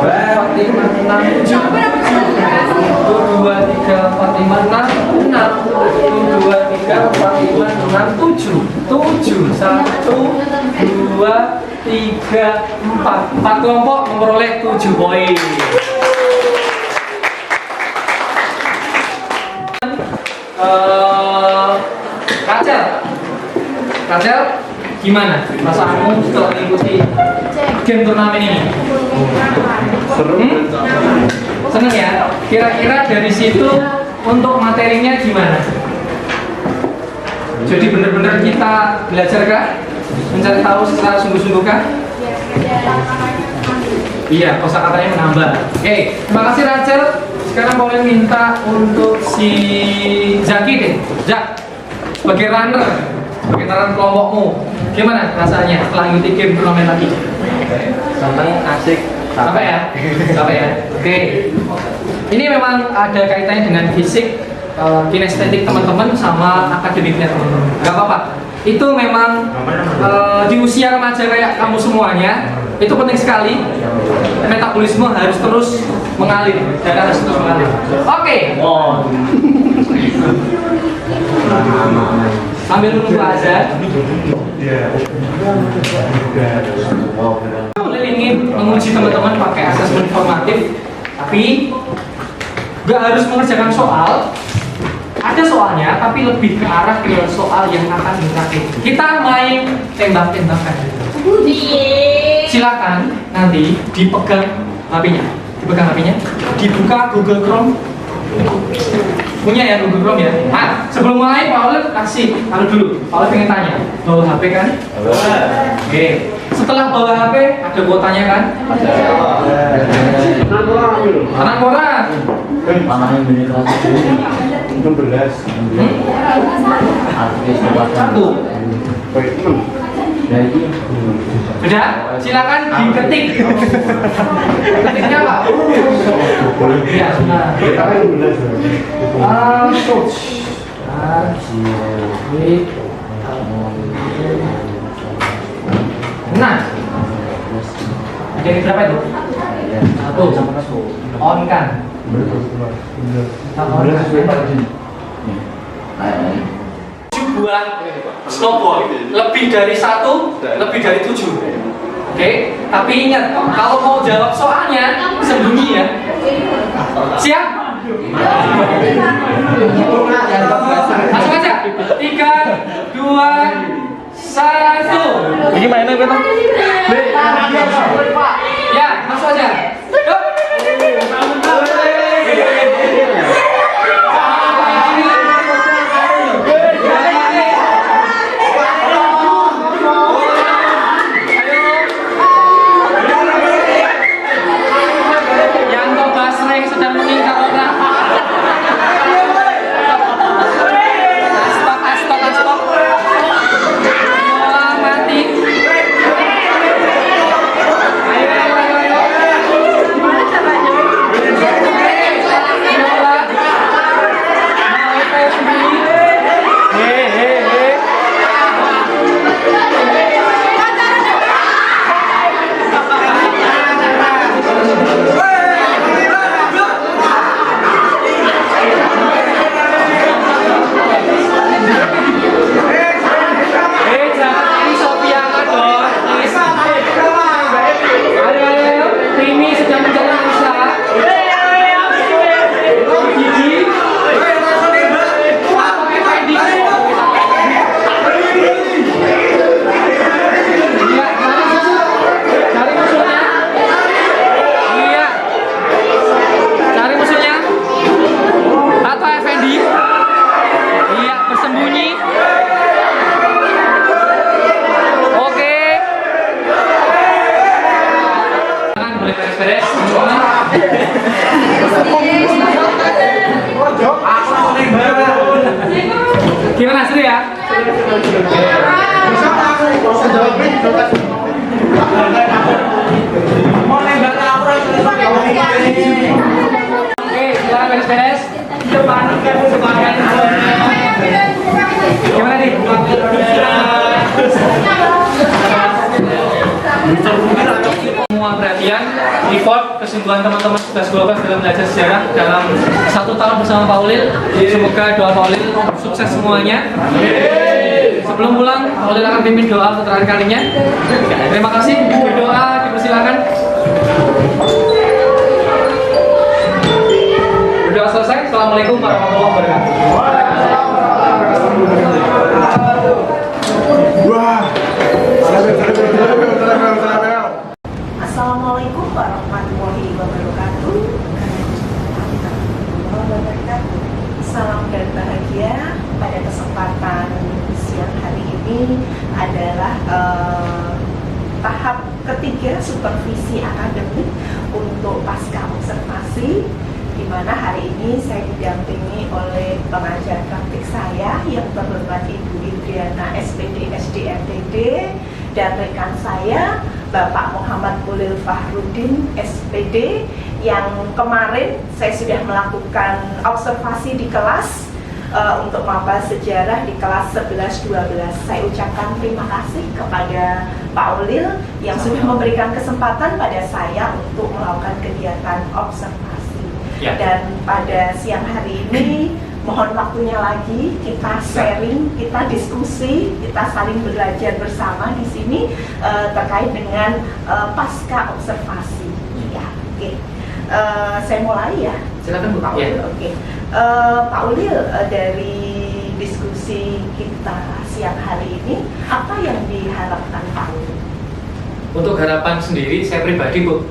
[SPEAKER 2] 4, 5, 6, 7 1, 2, 3, 4, 5, 6 6 1, 2, 3, 4, 5, 6, 7 7 1, 2, 3, 4 kelompok memperoleh 7 poin. Rachel, gimana perasaanmu setelah mengikuti game turnamen ini? Seneng ya? Kira-kira dari situ untuk materinya gimana? Jadi benar-benar kita belajar kah? Mencari tahu secara sungguh-sungguh kah? Iya, kosakatanya menambah. Oke, terima kasih Rachel. Sekarang boleh minta untuk si Zaki deh. Zak, sebagai runner kelompokmu, gimana rasanya setelah ngikuti game turnamen lagi?
[SPEAKER 3] Seneng, asik.
[SPEAKER 2] Sampai ya? Sampai ya? Oke. Ini memang ada kaitannya dengan fisik, kinestetik teman-teman sama akademiknya teman-teman. Gak apa-apa. Itu memang di usia remaja kayak kamu semuanya, itu penting sekali. Metabolisme harus terus mengalir, darah harus terus mengalir. Oke. Sambil menunggu azan, kalian ingin menguji teman-teman pakai asesmen formatif, tapi nggak harus mengerjakan soal. Ada soalnya, tapi lebih ke arah ke soal yang akan interaktif. Kita main tembak-tembakan. Silakan nanti dipegang HP-nya, dibuka Google Chrome. Punya ya Google Chrome ya. Nah, sebelum mulai Pak Oleh kasih dulu. Pak Oleh pengen tanya, bawa HP kan? Oke. Setelah bawa HP, ada kuotanya kan? Anak orang. Satu. Sudah, silakan diketik. Ketiknya Pak. Iya, sudah. Coach. Nah, jadi berapa itu? Satu. On kan? Buat snowball lebih dari 1, lebih dari 7. Oke, tapi ingat kalau mau jawab soalnya sembunyi ya. Siap? Langsung aja. 3, 2, 1.
[SPEAKER 5] Ini mainnya apa?
[SPEAKER 2] Ya, langsung aja. Yuk. Mati. Ayo. seru ya? Oke, silakan beres-beres. Gimana nih? Semua perhatian, effort, kesimpulan teman-teman sudah 12 dalam belajar sejarah dalam 1 tahun bersama Pak Ulil. Semoga doa Pak Ulil sukses semuanya. Sebelum pulang, Pak Ulil akan pimpin doa untuk terakhir kalinya. Terima kasih, berdoa dipersilakan. Berdoa selesai. Assalamualaikum warahmatullahi wabarakatuh.
[SPEAKER 1] Assalamualaikum warahmatullahi wabarakatuh. Salam dan bahagia pada kesempatan siang hari ini adalah tahap ketiga supervisi akademik untuk pasca observasi, di mana hari ini saya didampingi oleh pengajar praktik saya yang terhormat Ibu Indriana SPD SDMTD dan rekan saya Bapak Muhammad Ulil Fahrudin SPD yang kemarin saya sudah melakukan observasi di kelas untuk maba sejarah di kelas 11-12. Saya ucapkan terima kasih kepada Pak Ulil yang sudah memberikan kesempatan pada saya untuk melakukan kegiatan observasi.
[SPEAKER 2] Ya.
[SPEAKER 1] Dan pada siang hari ini mohon waktunya lagi kita sharing, kita diskusi, kita saling belajar bersama di sini terkait dengan pasca observasi. Ya, oke. Saya mulai ya.
[SPEAKER 2] Silakan Bu.
[SPEAKER 1] Pak
[SPEAKER 2] Ya.
[SPEAKER 1] Ulil. Oke. Pak Ulil, dari diskusi kita siang hari ini, apa yang diharapkan Pak Ulil?
[SPEAKER 2] Untuk harapan sendiri, saya pribadi Bu,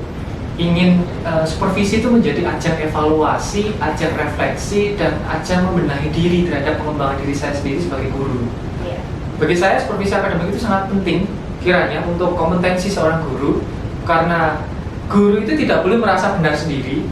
[SPEAKER 2] ingin supervisi itu menjadi ajang evaluasi, ajang refleksi, dan ajang membenahi diri terhadap pengembangan diri saya sendiri sebagai guru.
[SPEAKER 1] Ya.
[SPEAKER 2] Bagi saya, supervisi akademik itu sangat penting kiranya untuk kompetensi seorang guru, karena guru itu tidak boleh merasa benar sendiri.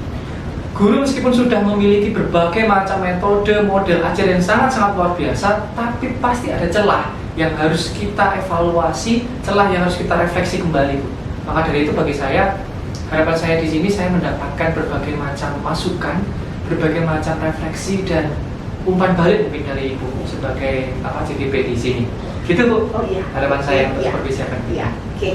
[SPEAKER 2] Guru meskipun sudah memiliki berbagai macam metode, model ajar yang sangat-sangat luar biasa, tapi pasti ada celah yang harus kita evaluasi, celah yang harus kita refleksi kembali, Bu. Maka dari itu bagi saya, harapan saya di sini saya mendapatkan berbagai macam masukan, berbagai macam refleksi dan umpan balik mungkin dari Ibu sebagai CTP di sini. Gitu Bu.
[SPEAKER 1] Oh iya.
[SPEAKER 2] Harapan saya untuk
[SPEAKER 1] Iya.
[SPEAKER 2] supervisi akademik.
[SPEAKER 1] Ya, oke.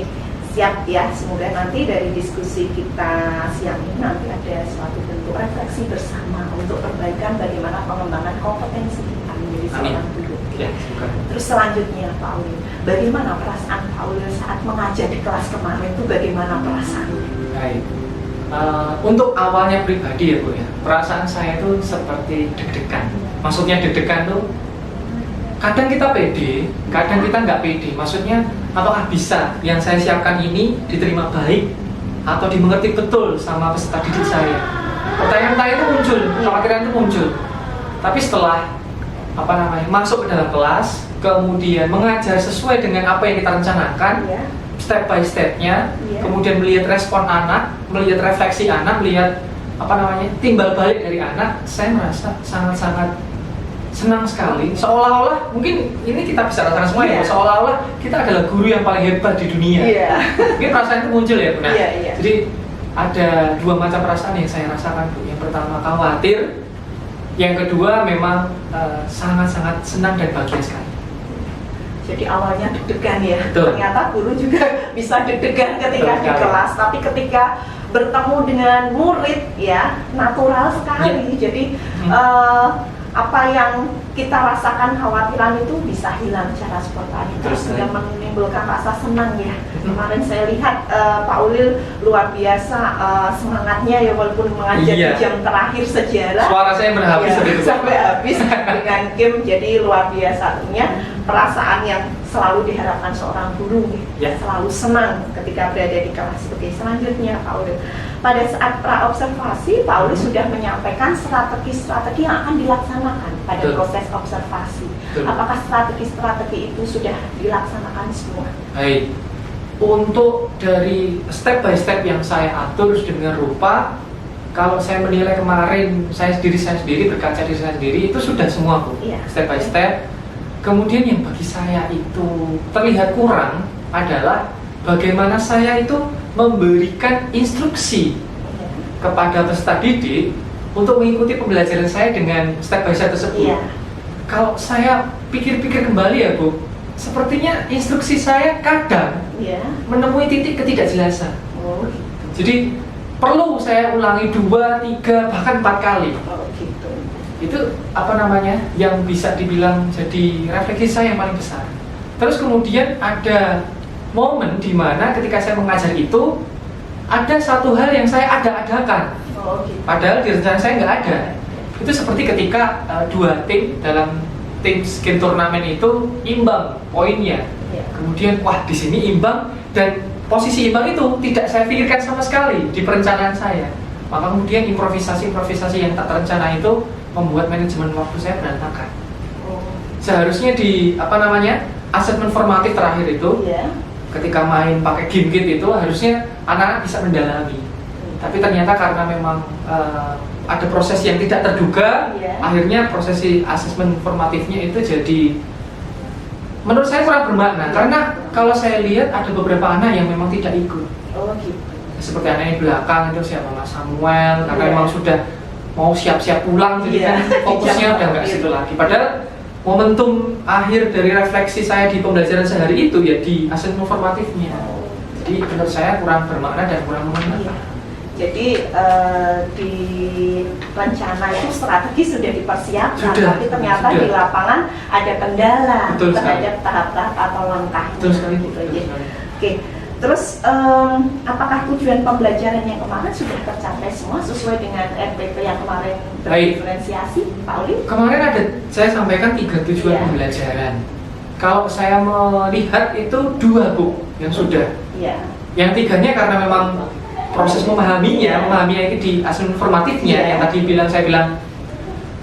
[SPEAKER 1] Siap ya, semoga nanti dari diskusi kita siang ini nanti ada suatu bentuk refleksi bersama untuk perbaikan bagaimana pengembangan kompetensi kita menjadi seorang guru.
[SPEAKER 2] Ya, semoga.
[SPEAKER 1] Terus selanjutnya Pak Ulil, bagaimana perasaan Pak Ulil saat mengajar di kelas kemarin itu bagaimana perasaan?
[SPEAKER 2] Baik. Untuk awalnya pribadi ya Bu ya, perasaan saya itu seperti deg-degan. Maksudnya deg-degan tuh kadang kita pede, kadang kita nggak pede. Maksudnya apakah bisa yang saya siapkan ini diterima baik atau dimengerti betul sama peserta didik saya? Pertanyaan-pertanyaan itu muncul, kekhawatiran itu muncul. Tapi setelah masuk ke dalam kelas, kemudian mengajar sesuai dengan apa yang kita rencanakan,
[SPEAKER 1] Ya.
[SPEAKER 2] step by stepnya,
[SPEAKER 1] Iya.
[SPEAKER 2] kemudian melihat respon anak, melihat refleksi anak, melihat timbal balik dari anak, saya merasa sangat-sangat senang sekali. Seolah-olah mungkin ini kita bisa rasakan semua ya,
[SPEAKER 1] Iya.
[SPEAKER 2] seolah-olah kita adalah guru yang paling hebat di dunia.
[SPEAKER 1] Iya.
[SPEAKER 2] Mungkin perasaan itu muncul ya, Bu. Nah,
[SPEAKER 1] Iya, iya.
[SPEAKER 2] jadi ada dua macam perasaan yang saya rasakan, Bu. Yang pertama khawatir, yang kedua memang sangat-sangat senang dan bahagia sekali.
[SPEAKER 1] Jadi awalnya deg-degan ya,
[SPEAKER 2] Betul.
[SPEAKER 1] ternyata guru juga bisa deg-degan ketika
[SPEAKER 2] Betul
[SPEAKER 1] di
[SPEAKER 2] sekali.
[SPEAKER 1] kelas, tapi ketika bertemu dengan murid ya natural sekali.
[SPEAKER 2] Ya.
[SPEAKER 1] Jadi apa yang kita rasakan khawatiran itu bisa hilang secara spontan. Terus juga menimbulkan rasa senang ya. Kemarin saya lihat Pak Ulil luar biasa semangatnya ya, walaupun mengajar
[SPEAKER 2] Iya.
[SPEAKER 1] di jam terakhir sejarah.
[SPEAKER 2] Suara saya berhabis
[SPEAKER 1] Ya,
[SPEAKER 2] seperti itu.
[SPEAKER 1] sampai habis dengan game, jadi luar biasa. Perasaan yang selalu diharapkan seorang guru
[SPEAKER 2] Ya.
[SPEAKER 1] selalu senang ketika berada di kelas. Oke, selanjutnya Pak Ulil, pada saat praobservasi Pak Ulil sudah menyampaikan strategi-strategi yang akan dilaksanakan pada
[SPEAKER 2] Betul.
[SPEAKER 1] proses observasi.
[SPEAKER 2] Betul.
[SPEAKER 1] Apakah strategi-strategi itu sudah dilaksanakan semua?
[SPEAKER 2] Baik, untuk dari step by step yang saya atur dengan rupa, kalau saya menilai kemarin diri saya sendiri berkaca diri saya sendiri itu sudah semua Bu.
[SPEAKER 1] Iya.
[SPEAKER 2] Step by step, Kemudian yang bagi saya itu terlihat kurang adalah bagaimana saya itu memberikan instruksi kepada peserta didik untuk mengikuti pembelajaran saya dengan step by step tersebut.
[SPEAKER 1] Iya.
[SPEAKER 2] Kalau saya pikir-pikir kembali ya Bu, sepertinya instruksi saya kadang
[SPEAKER 1] Iya.
[SPEAKER 2] menemui titik ketidakjelasan.
[SPEAKER 1] Oh,
[SPEAKER 2] Jadi perlu saya ulangi 2, 3, bahkan 4 kali.
[SPEAKER 1] oh gitu.
[SPEAKER 2] Itu apa namanya yang bisa dibilang jadi refleksi saya yang paling besar. Terus kemudian ada momen di mana ketika saya mengajar itu ada satu hal yang saya ada-adakan,
[SPEAKER 1] Oh gitu.
[SPEAKER 2] padahal di rencana saya nggak ada. Itu seperti ketika dua tim dalam tim game turnamen itu imbang poinnya.
[SPEAKER 1] Iya.
[SPEAKER 2] Kemudian wah di sini imbang dan posisi imbang itu tidak saya pikirkan sama sekali di perencanaan saya. Maka kemudian improvisasi yang tak terencana itu membuat manajemen waktu saya berantakan.
[SPEAKER 1] Oh,
[SPEAKER 2] Seharusnya di apa namanya asesmen formatif terakhir itu
[SPEAKER 1] iya.
[SPEAKER 2] ketika main pakai game kit itu harusnya anak-anak bisa mendalami. Tapi ternyata karena memang ada proses yang tidak terduga,
[SPEAKER 1] Iya.
[SPEAKER 2] akhirnya prosesi asesmen formatifnya itu jadi menurut saya kurang bermakna. Karena kalau saya lihat ada beberapa anak yang memang tidak ikut.
[SPEAKER 1] Oh gitu.
[SPEAKER 2] Seperti anak yang di belakang itu siapa Mas Samuel, karena
[SPEAKER 1] Iya.
[SPEAKER 2] memang sudah mau siap-siap pulang, jadi
[SPEAKER 1] Iya.
[SPEAKER 2] kan fokusnya udah nggak situ lagi. Padahal momentum akhir dari refleksi saya di pembelajaran sehari itu ya di asesmen formatifnya. Jadi menurut saya kurang bermakna dan kurang mengena.
[SPEAKER 1] Iya. Jadi di rencana itu strategi sudah dipersiapkan,
[SPEAKER 2] Sudah,
[SPEAKER 1] tapi ternyata
[SPEAKER 2] sudah.
[SPEAKER 1] di lapangan ada kendala
[SPEAKER 2] Betul sekali.
[SPEAKER 1] terhadap tahap-tahap atau langkahnya.
[SPEAKER 2] Betul sekali,
[SPEAKER 1] Gitu,
[SPEAKER 2] betul
[SPEAKER 1] ya.
[SPEAKER 2] sekali.
[SPEAKER 1] Oke, terus apakah tujuan pembelajaran yang kemarin sudah tercapai semua sesuai dengan RPP yang kemarin
[SPEAKER 2] Baik.
[SPEAKER 1] berdiferensiasi, Pak Oli?
[SPEAKER 2] Kemarin ada saya sampaikan 3 tujuan
[SPEAKER 1] Iya.
[SPEAKER 2] pembelajaran. Kalau saya melihat itu 2 Bu yang sudah.
[SPEAKER 1] Iya.
[SPEAKER 2] Yang 3-nya karena memang proses memahaminya itu di asesmen formatifnya
[SPEAKER 1] Iya.
[SPEAKER 2] yang tadi saya bilang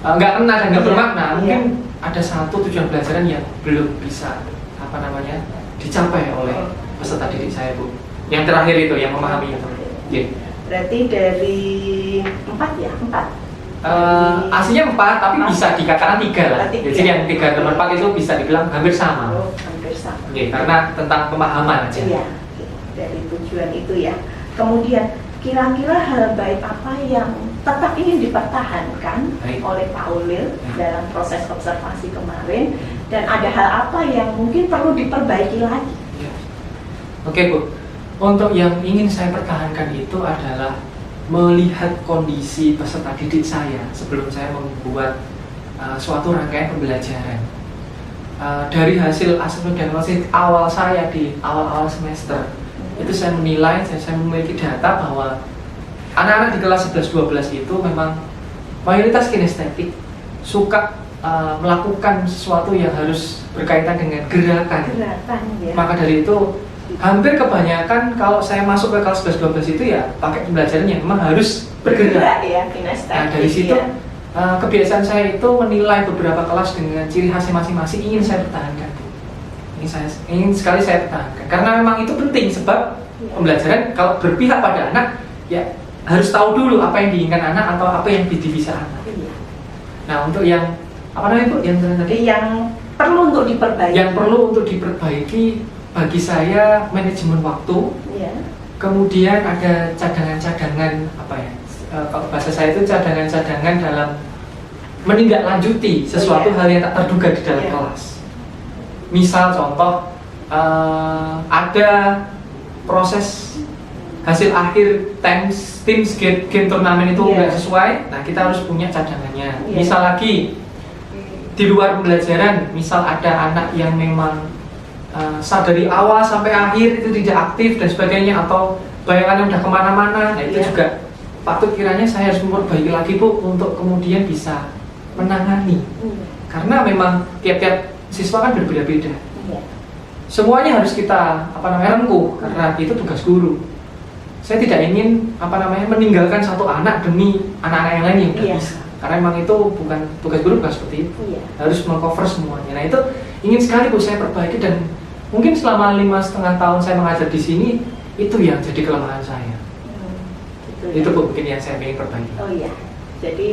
[SPEAKER 2] nggak kena dan nggak
[SPEAKER 1] Iya.
[SPEAKER 2] bermakna. Mungkin
[SPEAKER 1] Iya.
[SPEAKER 2] ada 1 tujuan pelajaran yang belum bisa dicapai oleh peserta didik saya Bu. Yang terakhir itu yang memahami itu. Iya.
[SPEAKER 1] Berarti dari 4 ya? 4?
[SPEAKER 2] Aslinya 4 tapi bisa dikatakan 3 lah.
[SPEAKER 1] Berarti
[SPEAKER 2] Jadi
[SPEAKER 1] tiga.
[SPEAKER 2] yang 3 dan 4 itu bisa dibilang hampir sama.
[SPEAKER 1] Oh, hampir sama.
[SPEAKER 2] Iya, karena tentang pemahaman aja.
[SPEAKER 1] Iya, oke. Dari tujuan itu ya. Kemudian kira-kira hal baik apa yang tetap ingin dipertahankan
[SPEAKER 2] Baik.
[SPEAKER 1] oleh Pak Ulil
[SPEAKER 2] Baik.
[SPEAKER 1] dalam proses observasi kemarin, dan ada hal apa yang mungkin perlu diperbaiki lagi?
[SPEAKER 2] Ya. Oke Bu, untuk yang ingin saya pertahankan itu adalah melihat kondisi peserta didik saya sebelum saya membuat suatu rangkaian pembelajaran. Dari hasil asesmen diagnosis awal saya di awal-awal semester, itu saya menilai, saya memiliki data bahwa anak-anak di kelas 11-12 itu memang mayoritas kinestetik, suka melakukan sesuatu yang harus berkaitan dengan gerakan.
[SPEAKER 1] Gerakan ya.
[SPEAKER 2] Maka dari itu hampir kebanyakan kalau saya masuk ke kelas 11-12 itu ya pakai pembelajaran yang memang harus bergerak.
[SPEAKER 1] ya, kinestetik.
[SPEAKER 2] Nah dari situ
[SPEAKER 1] ya.
[SPEAKER 2] kebiasaan saya itu menilai beberapa kelas dengan ciri khasnya masing-masing ingin saya pertahankan. Ingin sekali saya pertahankan karena memang itu penting sebab pembelajaran kalau berpihak pada anak ya harus tahu dulu apa yang diinginkan anak atau apa yang bisa anak.
[SPEAKER 1] Iya.
[SPEAKER 2] Nah untuk yang apa namanya Bu yang tadi?
[SPEAKER 1] Jadi yang perlu untuk diperbaiki.
[SPEAKER 2] Yang perlu untuk diperbaiki bagi saya manajemen waktu,
[SPEAKER 1] Ya.
[SPEAKER 2] kemudian ada cadangan-cadangan apa ya? Kalau bahasa saya itu cadangan-cadangan dalam menindaklanjuti sesuatu
[SPEAKER 1] Iya.
[SPEAKER 2] hal yang tak terduga di dalam
[SPEAKER 1] Iya.
[SPEAKER 2] kelas. Misal contoh ada proses hasil akhir tim game turnamen itu
[SPEAKER 1] Iya.
[SPEAKER 2] nggak sesuai, nah kita harus punya cadangannya.
[SPEAKER 1] Iya.
[SPEAKER 2] Misal lagi di luar pembelajaran, misal ada anak yang memang dari awal sampai akhir itu tidak aktif dan sebagainya atau bayangannya udah kemana-mana, nah itu
[SPEAKER 1] Iya.
[SPEAKER 2] juga patut kiranya saya harus memperbaiki lagi Bu untuk kemudian bisa menangani. Karena memang tiap-tiap siswa kan berbeda-beda.
[SPEAKER 1] Iya.
[SPEAKER 2] Semuanya harus kita rengkuh karena itu tugas guru. Saya tidak ingin meninggalkan satu anak demi anak-anak yang lain yang tidak
[SPEAKER 1] Iya.
[SPEAKER 2] bisa. Karena memang itu bukan tugas guru, bukan seperti itu.
[SPEAKER 1] Iya.
[SPEAKER 2] Harus mengcover semuanya. Nah itu ingin sekali Bu saya perbaiki dan mungkin selama 5,5 tahun saya mengajar di sini itu yang jadi kelemahan saya.
[SPEAKER 1] Gitu
[SPEAKER 2] Itu
[SPEAKER 1] ya.
[SPEAKER 2] Bu mungkin yang saya ingin perbaiki.
[SPEAKER 1] Oh iya. Jadi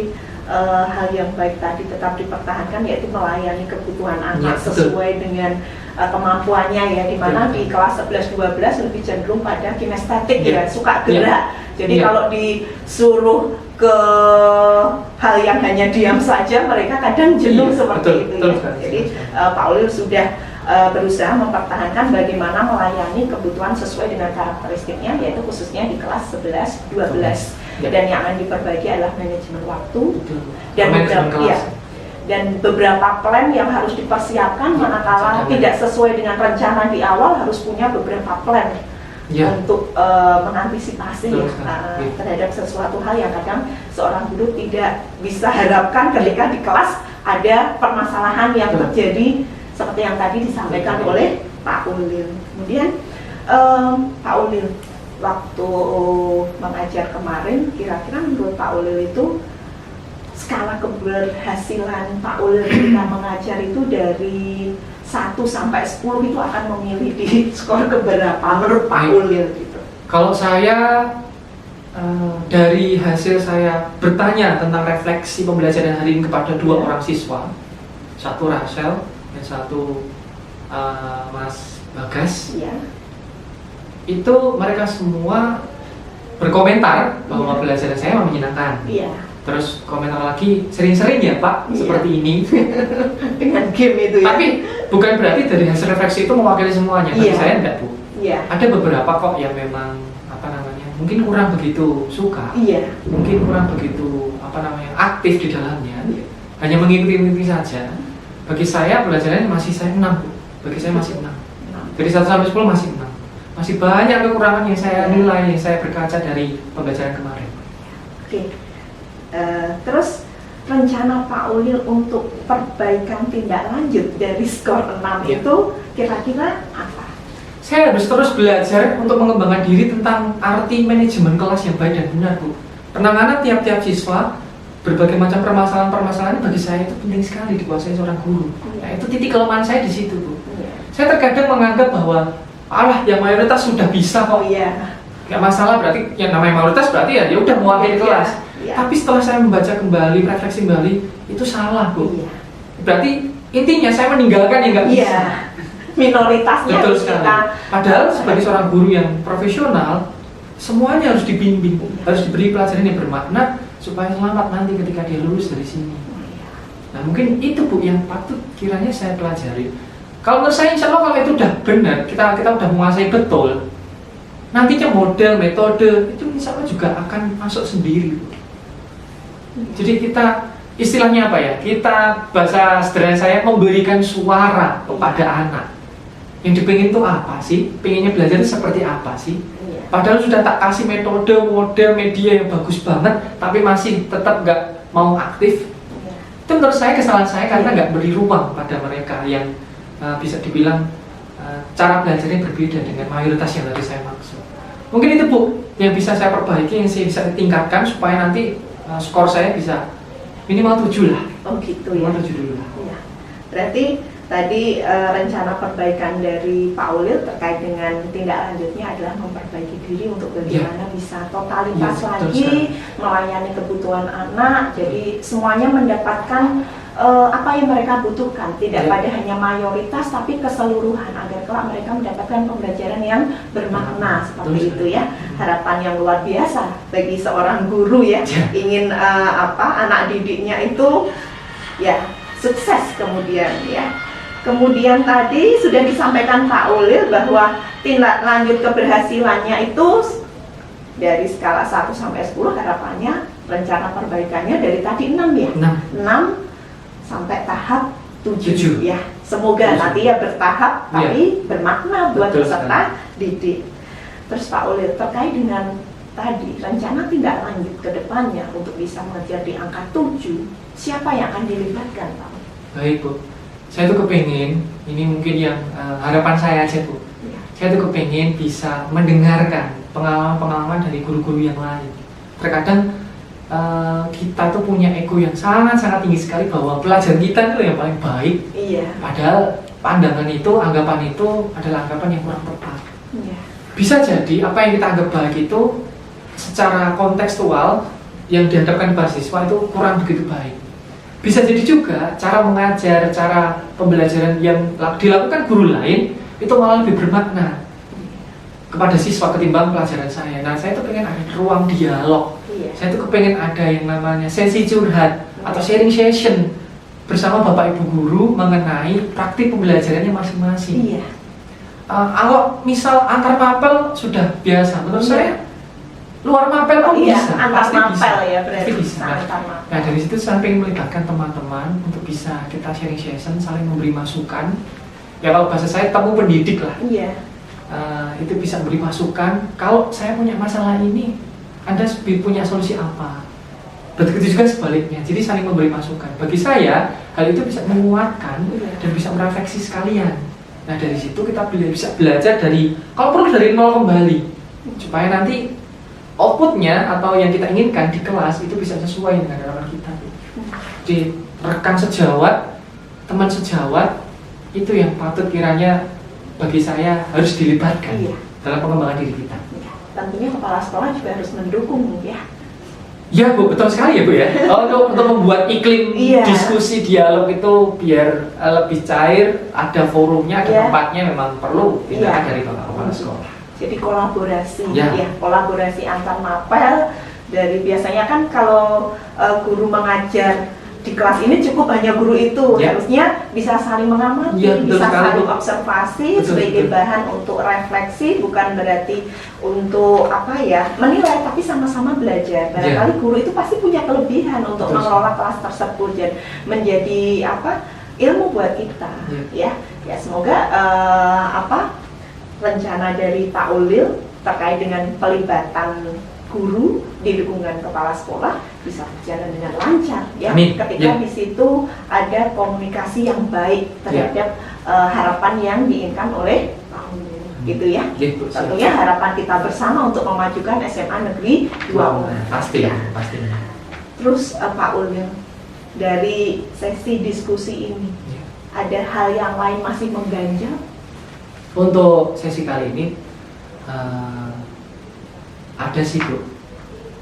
[SPEAKER 1] hal yang baik tadi tetap dipertahankan, yaitu melayani kebutuhan
[SPEAKER 2] Ya,
[SPEAKER 1] anak
[SPEAKER 2] betul.
[SPEAKER 1] sesuai dengan kemampuannya ya, di mana
[SPEAKER 2] Betul.
[SPEAKER 1] di kelas 11-12 lebih cenderung pada kinestetik
[SPEAKER 2] Ya.
[SPEAKER 1] ya, suka
[SPEAKER 2] Ya.
[SPEAKER 1] gerak. Jadi
[SPEAKER 2] Ya.
[SPEAKER 1] kalau disuruh ke hal yang hanya diam saja, mereka kadang jenuh
[SPEAKER 2] Iya,
[SPEAKER 1] seperti
[SPEAKER 2] betul,
[SPEAKER 1] itu
[SPEAKER 2] betul
[SPEAKER 1] ya.
[SPEAKER 2] sekali,
[SPEAKER 1] Jadi
[SPEAKER 2] betul sekali.
[SPEAKER 1] Pak Ulil sudah berusaha mempertahankan bagaimana melayani kebutuhan sesuai dengan karakteristiknya, yaitu khususnya di kelas 11-12.
[SPEAKER 2] Ya.
[SPEAKER 1] Dan yang akan diperbaiki adalah manajemen waktu
[SPEAKER 2] Betul.
[SPEAKER 1] dan
[SPEAKER 2] Manajemen
[SPEAKER 1] beberapa,
[SPEAKER 2] kelas.
[SPEAKER 1] dan beberapa plan yang harus dipersiapkan, manakala
[SPEAKER 2] cadangan.
[SPEAKER 1] tidak sesuai dengan rencana di awal, harus punya beberapa plan
[SPEAKER 2] Ya.
[SPEAKER 1] untuk mengantisipasi
[SPEAKER 2] Betul sekali. Ya.
[SPEAKER 1] terhadap sesuatu hal yang kadang seorang guru tidak bisa harapkan ketika di kelas ada permasalahan yang
[SPEAKER 2] Betul.
[SPEAKER 1] terjadi seperti yang tadi disampaikan
[SPEAKER 2] Betul.
[SPEAKER 1] oleh Pak Ulil. Kemudian Pak Ulil, waktu mengajar kemarin, kira-kira menurut Pak Ulil itu skala keberhasilan Pak Ulil ketika mengajar itu dari 1 sampai 10 itu akan memilih di skor keberapa menurut Pak
[SPEAKER 2] Baik.
[SPEAKER 1] Ulil gitu?
[SPEAKER 2] Kalau saya dari hasil saya bertanya tentang refleksi pembelajaran hari ini kepada 2 orang siswa, satu Rachel dan satu Mas Bagas,
[SPEAKER 1] Ya.
[SPEAKER 2] itu mereka semua berkomentar bahwa
[SPEAKER 1] Iya.
[SPEAKER 2] pelajaran saya menyenangkan.
[SPEAKER 1] Iya,
[SPEAKER 2] Terus komentar lagi, sering-sering ya Pak,
[SPEAKER 1] Iya.
[SPEAKER 2] seperti ini.
[SPEAKER 1] dengan game itu ya.
[SPEAKER 2] Tapi bukan berarti dari hasil refleksi itu mewakili semuanya. Bagi
[SPEAKER 1] Iya.
[SPEAKER 2] saya enggak, Bu.
[SPEAKER 1] Iya.
[SPEAKER 2] Ada beberapa kok yang memang mungkin kurang begitu suka,
[SPEAKER 1] Iya.
[SPEAKER 2] mungkin kurang begitu aktif di dalamnya, hanya mengikuti saja. Bagi saya pelajarannya masih saya 6, Bu. Bagi saya masih 6. Dari 1 sampai 10 masih 6. Masih banyak kekurangan yang saya nilai, yang saya berkaca dari pembelajaran kemarin.
[SPEAKER 1] Oke. Terus rencana Pak Ulil untuk perbaikan tindak lanjut dari skor 6
[SPEAKER 2] Iya.
[SPEAKER 1] itu kira-kira apa?
[SPEAKER 2] Saya harus terus belajar untuk mengembangkan diri tentang arti manajemen kelas yang baik dan benar, Bu. Penanganan tiap-tiap siswa, berbagai macam permasalahan bagi saya itu penting sekali dikuasai seorang guru. Nah, itu titik kelemahan saya di situ, Bu.
[SPEAKER 1] Iya.
[SPEAKER 2] Saya terkadang menganggap bahwa alah, yang mayoritas sudah bisa
[SPEAKER 1] Oh
[SPEAKER 2] kok.
[SPEAKER 1] iya.
[SPEAKER 2] Nggak masalah, berarti yang namanya mayoritas berarti ya udah mewakili
[SPEAKER 1] Iya,
[SPEAKER 2] kelas.
[SPEAKER 1] iya.
[SPEAKER 2] Tapi setelah saya membaca kembali, refleksi kembali, itu salah, Bu.
[SPEAKER 1] Iya.
[SPEAKER 2] Berarti intinya saya meninggalkan yang nggak bisa.
[SPEAKER 1] Iya. Minoritasnya
[SPEAKER 2] Betul
[SPEAKER 1] harus
[SPEAKER 2] sekali.
[SPEAKER 1] kita.
[SPEAKER 2] Padahal sebagai seorang guru yang profesional, semuanya harus dibimbing, harus diberi pelajaran yang bermakna supaya selamat nanti ketika dia lulus dari sini. Nah, mungkin itu, Bu, yang patut kiranya saya pelajari. Kalau menurut saya, insya Allah kalau itu udah benar, kita udah menguasai betul, nantinya model, metode itu insya Allah juga akan masuk sendiri, Bu. Jadi kita istilahnya apa ya? Kita bahasa sederhana saya memberikan suara kepada anak. Yang dipingin itu apa sih? Pengennya belajar itu seperti apa sih?
[SPEAKER 1] Iya.
[SPEAKER 2] Padahal sudah tak kasih metode, model, media yang bagus banget, tapi masih tetap nggak mau aktif.
[SPEAKER 1] Iya.
[SPEAKER 2] Itu menurut saya kesalahan saya karena nggak beri ruang pada mereka yang bisa dibilang cara belajarnya berbeda dengan mayoritas yang tadi saya maksud. Mungkin itu, Bu, yang bisa saya perbaiki, yang saya bisa tingkatkan supaya nanti skor saya bisa minimal 7 lah.
[SPEAKER 1] Oh gitu ya.
[SPEAKER 2] Minimal 7 dulu lah.
[SPEAKER 1] Iya. Berarti tadi rencana perbaikan dari Pak Ulil terkait dengan tindak lanjutnya adalah memperbaiki diri untuk bagaimana bisa totalitas
[SPEAKER 2] Ya, betul
[SPEAKER 1] lagi melayani kebutuhan anak. Jadi semuanya mendapatkan apa yang mereka butuhkan, tidak
[SPEAKER 2] Ya.
[SPEAKER 1] pada hanya mayoritas tapi keseluruhan, agar kelak mereka mendapatkan pembelajaran yang bermakna seperti
[SPEAKER 2] Betul
[SPEAKER 1] itu ya. Harapan yang luar biasa bagi seorang guru ya,
[SPEAKER 2] Ya.
[SPEAKER 1] ingin anak didiknya itu ya sukses kemudian ya. Kemudian tadi sudah disampaikan Pak Ulil bahwa tindak lanjut keberhasilannya itu dari skala 1 sampai 10 harapannya rencana perbaikannya dari tadi 6 ya. 6 sampai tahap 7 ya. Semoga
[SPEAKER 2] 7.
[SPEAKER 1] nanti ya bertahap tapi bermakna buat
[SPEAKER 2] Betul
[SPEAKER 1] peserta didik. Terus Pak Ulil terkait dengan tadi rencana tindak lanjut ke depannya untuk bisa mengejar di angka 7, siapa yang akan dilibatkan, Pak?
[SPEAKER 2] Baik, Bu. Saya tuh kepengen, ini mungkin yang harapan saya aja, Bu.
[SPEAKER 1] Ya.
[SPEAKER 2] Saya tuh kepengen bisa mendengarkan pengalaman-pengalaman dari guru-guru yang lain. Terkadang kita tuh punya ego yang sangat-sangat tinggi sekali bahwa pelajaran kita itu yang paling baik.
[SPEAKER 1] Iya.
[SPEAKER 2] Padahal pandangan itu, anggapan itu adalah anggapan yang kurang tepat.
[SPEAKER 1] Iya.
[SPEAKER 2] Bisa jadi apa yang kita anggap baik itu secara kontekstual yang dihadapkan para siswa itu kurang begitu baik. Bisa jadi juga cara mengajar, cara pembelajaran yang dilakukan guru lain itu malah lebih bermakna kepada siswa ketimbang pelajaran saya. Nah, saya tuh pengen ada ruang dialog.
[SPEAKER 1] Iya.
[SPEAKER 2] Saya tuh kepengen ada yang namanya sesi curhat atau sharing session bersama Bapak Ibu guru mengenai praktik pembelajarannya masing-masing.
[SPEAKER 1] Iya.
[SPEAKER 2] Kalau misal antar mapel sudah biasa, menurut saya luar mapel pun
[SPEAKER 1] Iya,
[SPEAKER 2] bisa,
[SPEAKER 1] antar
[SPEAKER 2] pasti
[SPEAKER 1] mapel
[SPEAKER 2] bisa.
[SPEAKER 1] ya berarti.
[SPEAKER 2] Pasti bisa.
[SPEAKER 1] Antar mapel.
[SPEAKER 2] Nah, dari situ saya pengen melibatkan teman-teman untuk bisa kita sharing session, saling memberi masukan. Ya kalau bahasa saya temu pendidik lah.
[SPEAKER 1] Iya.
[SPEAKER 2] Itu bisa beri masukan. Kalau saya punya masalah ini, Anda punya solusi apa? Begitu juga sebaliknya. Jadi saling memberi masukan. Bagi saya, hal itu bisa menguatkan dan bisa merefleksi sekalian. Nah, dari situ kita bisa belajar dari, kalau perlu dari nol kembali, supaya nanti outputnya atau yang kita inginkan di kelas itu bisa sesuai dengan harapan kita. Jadi rekan sejawat, teman sejawat, itu yang patut kiranya bagi saya harus dilibatkan dalam pengembangan diri kita.
[SPEAKER 1] Iya. Tentunya kepala sekolah juga harus mendukung ya.
[SPEAKER 2] Ya Bu, betul sekali ya Bu ya. Untuk membuat iklim diskusi dialog itu biar lebih cair, ada forumnya, ada tempatnya, memang perlu tindakan dari kepala sekolah.
[SPEAKER 1] Jadi kolaborasi,
[SPEAKER 2] Ya.
[SPEAKER 1] kolaborasi antar mapel. Dari biasanya kan kalau guru mengajar di kelas ini cukup hanya guru itu, harusnya bisa saling mengamati, bisa saling observasi sebagai bahan untuk refleksi, bukan berarti untuk menilai, tapi sama-sama belajar. Barangkali guru itu pasti punya kelebihan untuk mengelola kelas tersebut dan menjadi ilmu buat kita, ya. Semoga rencana dari Pak Ulil terkait dengan pelibatan guru di lingkungan kepala sekolah bisa berjalan dengan lancar ya.
[SPEAKER 2] Amin.
[SPEAKER 1] Ketika di situ ada komunikasi yang baik terhadap harapan yang diinginkan oleh Pak Ulil, gitu ya. Tentunya harapan kita bersama untuk memajukan SMA Negeri 2 Ungaran.
[SPEAKER 2] Pasti,
[SPEAKER 1] ya.
[SPEAKER 2] pasti.
[SPEAKER 1] Terus Pak Ulil, dari sesi diskusi ini ada hal yang lain masih mengganjal?
[SPEAKER 2] Untuk sesi kali ini ada sih Bu.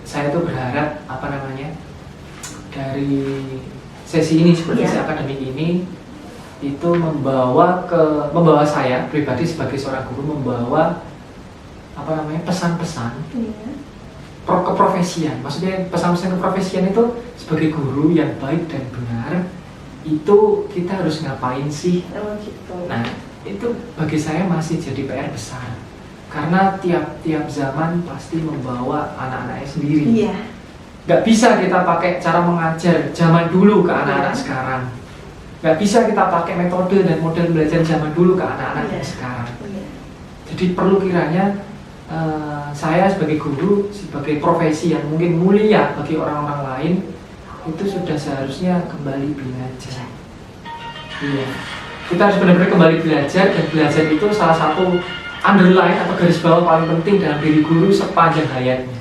[SPEAKER 2] Saya tuh berharap dari sesi ini seperti sesi akademik ini itu membawa saya pribadi sebagai seorang guru membawa pesan-pesan keprofesian. Maksudnya pesan-pesan keprofesian itu sebagai guru yang baik dan benar itu kita harus ngapain sih? Nah, itu bagi saya masih jadi PR besar karena tiap zaman pasti membawa anak-anaknya sendiri. Gak bisa kita pakai cara mengajar zaman dulu ke anak-anak sekarang. Gak bisa kita pakai metode dan model belajar zaman dulu ke anak-anak yang sekarang. Jadi perlu kiranya saya sebagai guru, sebagai profesi yang mungkin mulia bagi orang-orang lain, itu sudah seharusnya kembali belajar. Iya. Kita harus benar-benar kembali belajar, dan belajar itu salah satu underline atau garis bawah paling penting dalam diri guru sepanjang hayatnya.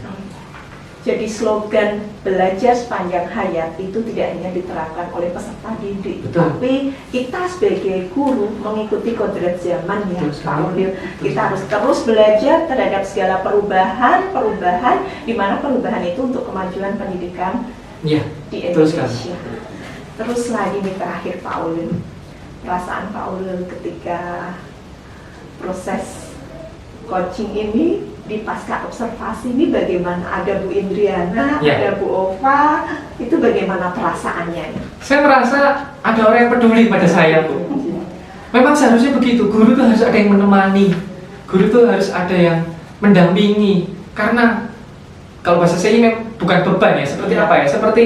[SPEAKER 1] Jadi slogan belajar sepanjang hayat itu tidak hanya diterapkan oleh peserta didik, tapi kita sebagai guru mengikuti kodrat zaman ya Pak Ulil. Kita harus terus belajar terhadap segala perubahan di mana perubahan itu untuk kemajuan pendidikan di Indonesia. Terus lagi nih terakhir Pak Ulil, perasaan Pak Ulil ketika proses coaching ini di pasca observasi ini bagaimana? Ada Bu Indriana, ada Bu Ova, itu bagaimana perasaannya?
[SPEAKER 2] Saya merasa ada orang yang peduli pada saya Bu. Memang seharusnya begitu, guru itu harus ada yang menemani, guru itu harus ada yang mendampingi. Karena kalau bahasa saya ini bukan beban ya, seperti apa ya? Seperti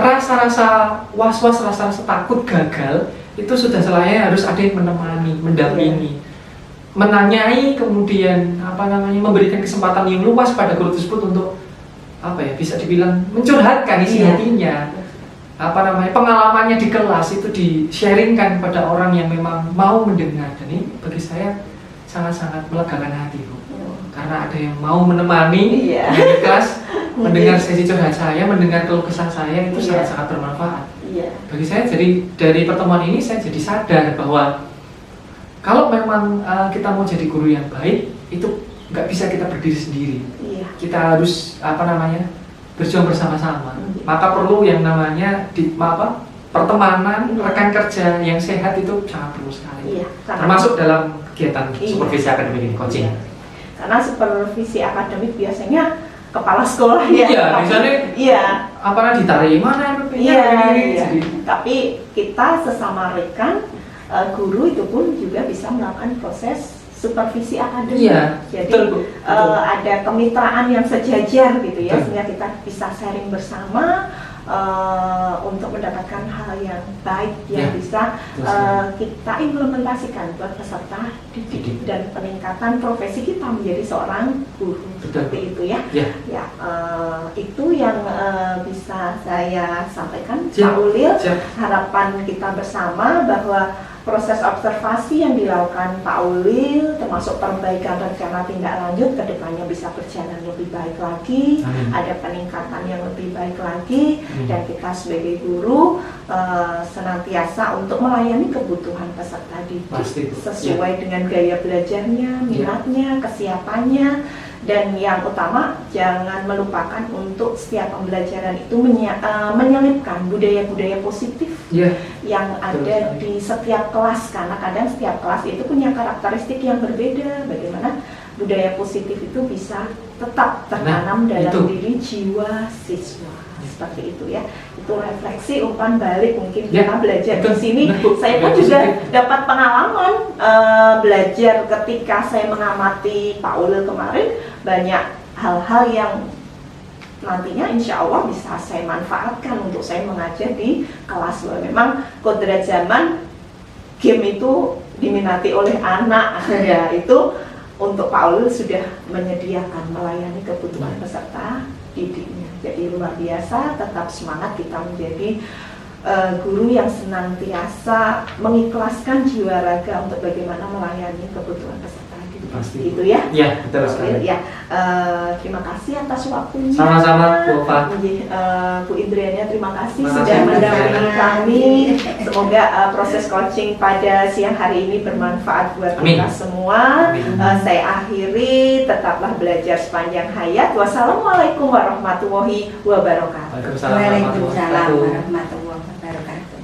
[SPEAKER 2] rasa-rasa was-was, rasa-rasa takut gagal itu sudah selayaknya harus ada yang menemani, mendampingi, menanyai, kemudian memberikan kesempatan yang luas pada guru tersebut untuk bisa dibilang mencurhatkan isi hatinya, pengalamannya di kelas itu di-sharingkan pada orang yang memang mau mendengar. Dan ini bagi saya sangat-sangat melegakan hati Bu. Karena ada yang mau menemani di kelas, mendengar sesi curhat saya, mendengar keluh kesah saya, itu sangat-sangat bermanfaat. Bagi saya, jadi dari pertemuan ini saya jadi sadar bahwa kalau memang kita mau jadi guru yang baik, itu nggak bisa kita berdiri sendiri. Kita harus berjuang bersama-sama. Maka perlu yang namanya pertemanan, rekan kerja yang sehat itu sangat perlu sekali.
[SPEAKER 1] Iya,
[SPEAKER 2] Termasuk dalam kegiatan
[SPEAKER 1] Iya.
[SPEAKER 2] supervisi akademik ini, coaching.
[SPEAKER 1] Iya. Karena supervisi akademik biasanya kepala sekolah ya.
[SPEAKER 2] Iya,
[SPEAKER 1] Tapi-
[SPEAKER 2] misalnya
[SPEAKER 1] iya.
[SPEAKER 2] apalagi ditarik mana
[SPEAKER 1] Iya,
[SPEAKER 2] ini.
[SPEAKER 1] iya.
[SPEAKER 2] Jadi,
[SPEAKER 1] Tapi kita sesama rekan guru itu pun juga bisa melakukan proses supervisi akademik.
[SPEAKER 2] iya,
[SPEAKER 1] Jadi
[SPEAKER 2] betul, Bu. Betul.
[SPEAKER 1] ada kemitraan yang sejajar gitu ya,
[SPEAKER 2] Betul.
[SPEAKER 1] sehingga kita bisa sharing bersama untuk mendapatkan hal yang baik yang
[SPEAKER 2] Ya,
[SPEAKER 1] bisa
[SPEAKER 2] betul
[SPEAKER 1] kita implementasikan buat peserta didik
[SPEAKER 2] Didik.
[SPEAKER 1] dan peningkatan profesi kita menjadi seorang guru.
[SPEAKER 2] Betul.
[SPEAKER 1] Seperti itu ya.
[SPEAKER 2] Ya.
[SPEAKER 1] Ya, itu yang bisa saya sampaikan,
[SPEAKER 2] Siap.
[SPEAKER 1] Pak Ulil.
[SPEAKER 2] Siap.
[SPEAKER 1] Harapan kita bersama bahwa proses observasi yang dilakukan Pak Ulil, termasuk perbaikan rencana tindak lanjut, kedepannya bisa berjalan lebih baik lagi,
[SPEAKER 2] Amin.
[SPEAKER 1] ada peningkatan yang lebih baik lagi,
[SPEAKER 2] Amin.
[SPEAKER 1] dan kita sebagai guru senantiasa untuk melayani kebutuhan peserta didik
[SPEAKER 2] Pasti, Bu.
[SPEAKER 1] sesuai dengan gaya belajarnya, minatnya, kesiapannya. Dan yang utama, jangan melupakan untuk setiap pembelajaran itu menyelipkan budaya-budaya positif
[SPEAKER 2] Iya.
[SPEAKER 1] yang ada di setiap kelas, karena kadang setiap kelas itu punya karakteristik yang berbeda. Bagaimana budaya positif itu bisa tetap tertanam dalam
[SPEAKER 2] itu.
[SPEAKER 1] diri jiwa siswa, seperti itu ya. Itu refleksi umpan balik mungkin
[SPEAKER 2] Ya,
[SPEAKER 1] kita belajar di
[SPEAKER 2] betul.
[SPEAKER 1] sini.
[SPEAKER 2] Betul.
[SPEAKER 1] Saya pun
[SPEAKER 2] Budaya
[SPEAKER 1] juga
[SPEAKER 2] positif.
[SPEAKER 1] dapat pengalaman belajar ketika saya mengamati Pak Ulil kemarin, banyak hal-hal yang nantinya insya Allah bisa saya manfaatkan untuk saya mengajar di kelas. Memang kodrat zaman game itu diminati oleh anak ya, itu untuk Pak Ulil sudah menyediakan melayani kebutuhan peserta didiknya. Jadi luar biasa, tetap semangat kita menjadi guru yang senantiasa mengikhlaskan jiwa raga untuk bagaimana melayani kebutuhan peserta didik.
[SPEAKER 2] Pasti.
[SPEAKER 1] Gitu ya.
[SPEAKER 2] Iya, betul sekali.
[SPEAKER 1] Ya, terima kasih atas waktunya.
[SPEAKER 2] Sama-sama, Bu Ova.
[SPEAKER 1] Bu Indriania, terima kasih
[SPEAKER 2] Terima
[SPEAKER 1] sudah
[SPEAKER 2] kasih,
[SPEAKER 1] mendampingi
[SPEAKER 2] Bu.
[SPEAKER 1] kami. Semoga proses coaching pada siang hari ini bermanfaat buat
[SPEAKER 2] Amin.
[SPEAKER 1] kita semua.
[SPEAKER 2] Amin.
[SPEAKER 1] Saya akhiri, tetaplah belajar sepanjang hayat. Wassalamualaikum warahmatullahi wabarakatuh.
[SPEAKER 2] Waalaikumsalam warahmatullahi
[SPEAKER 6] Waalaikumsalam
[SPEAKER 2] wabarakatuh.
[SPEAKER 6] warahmatullahi wabarakatuh.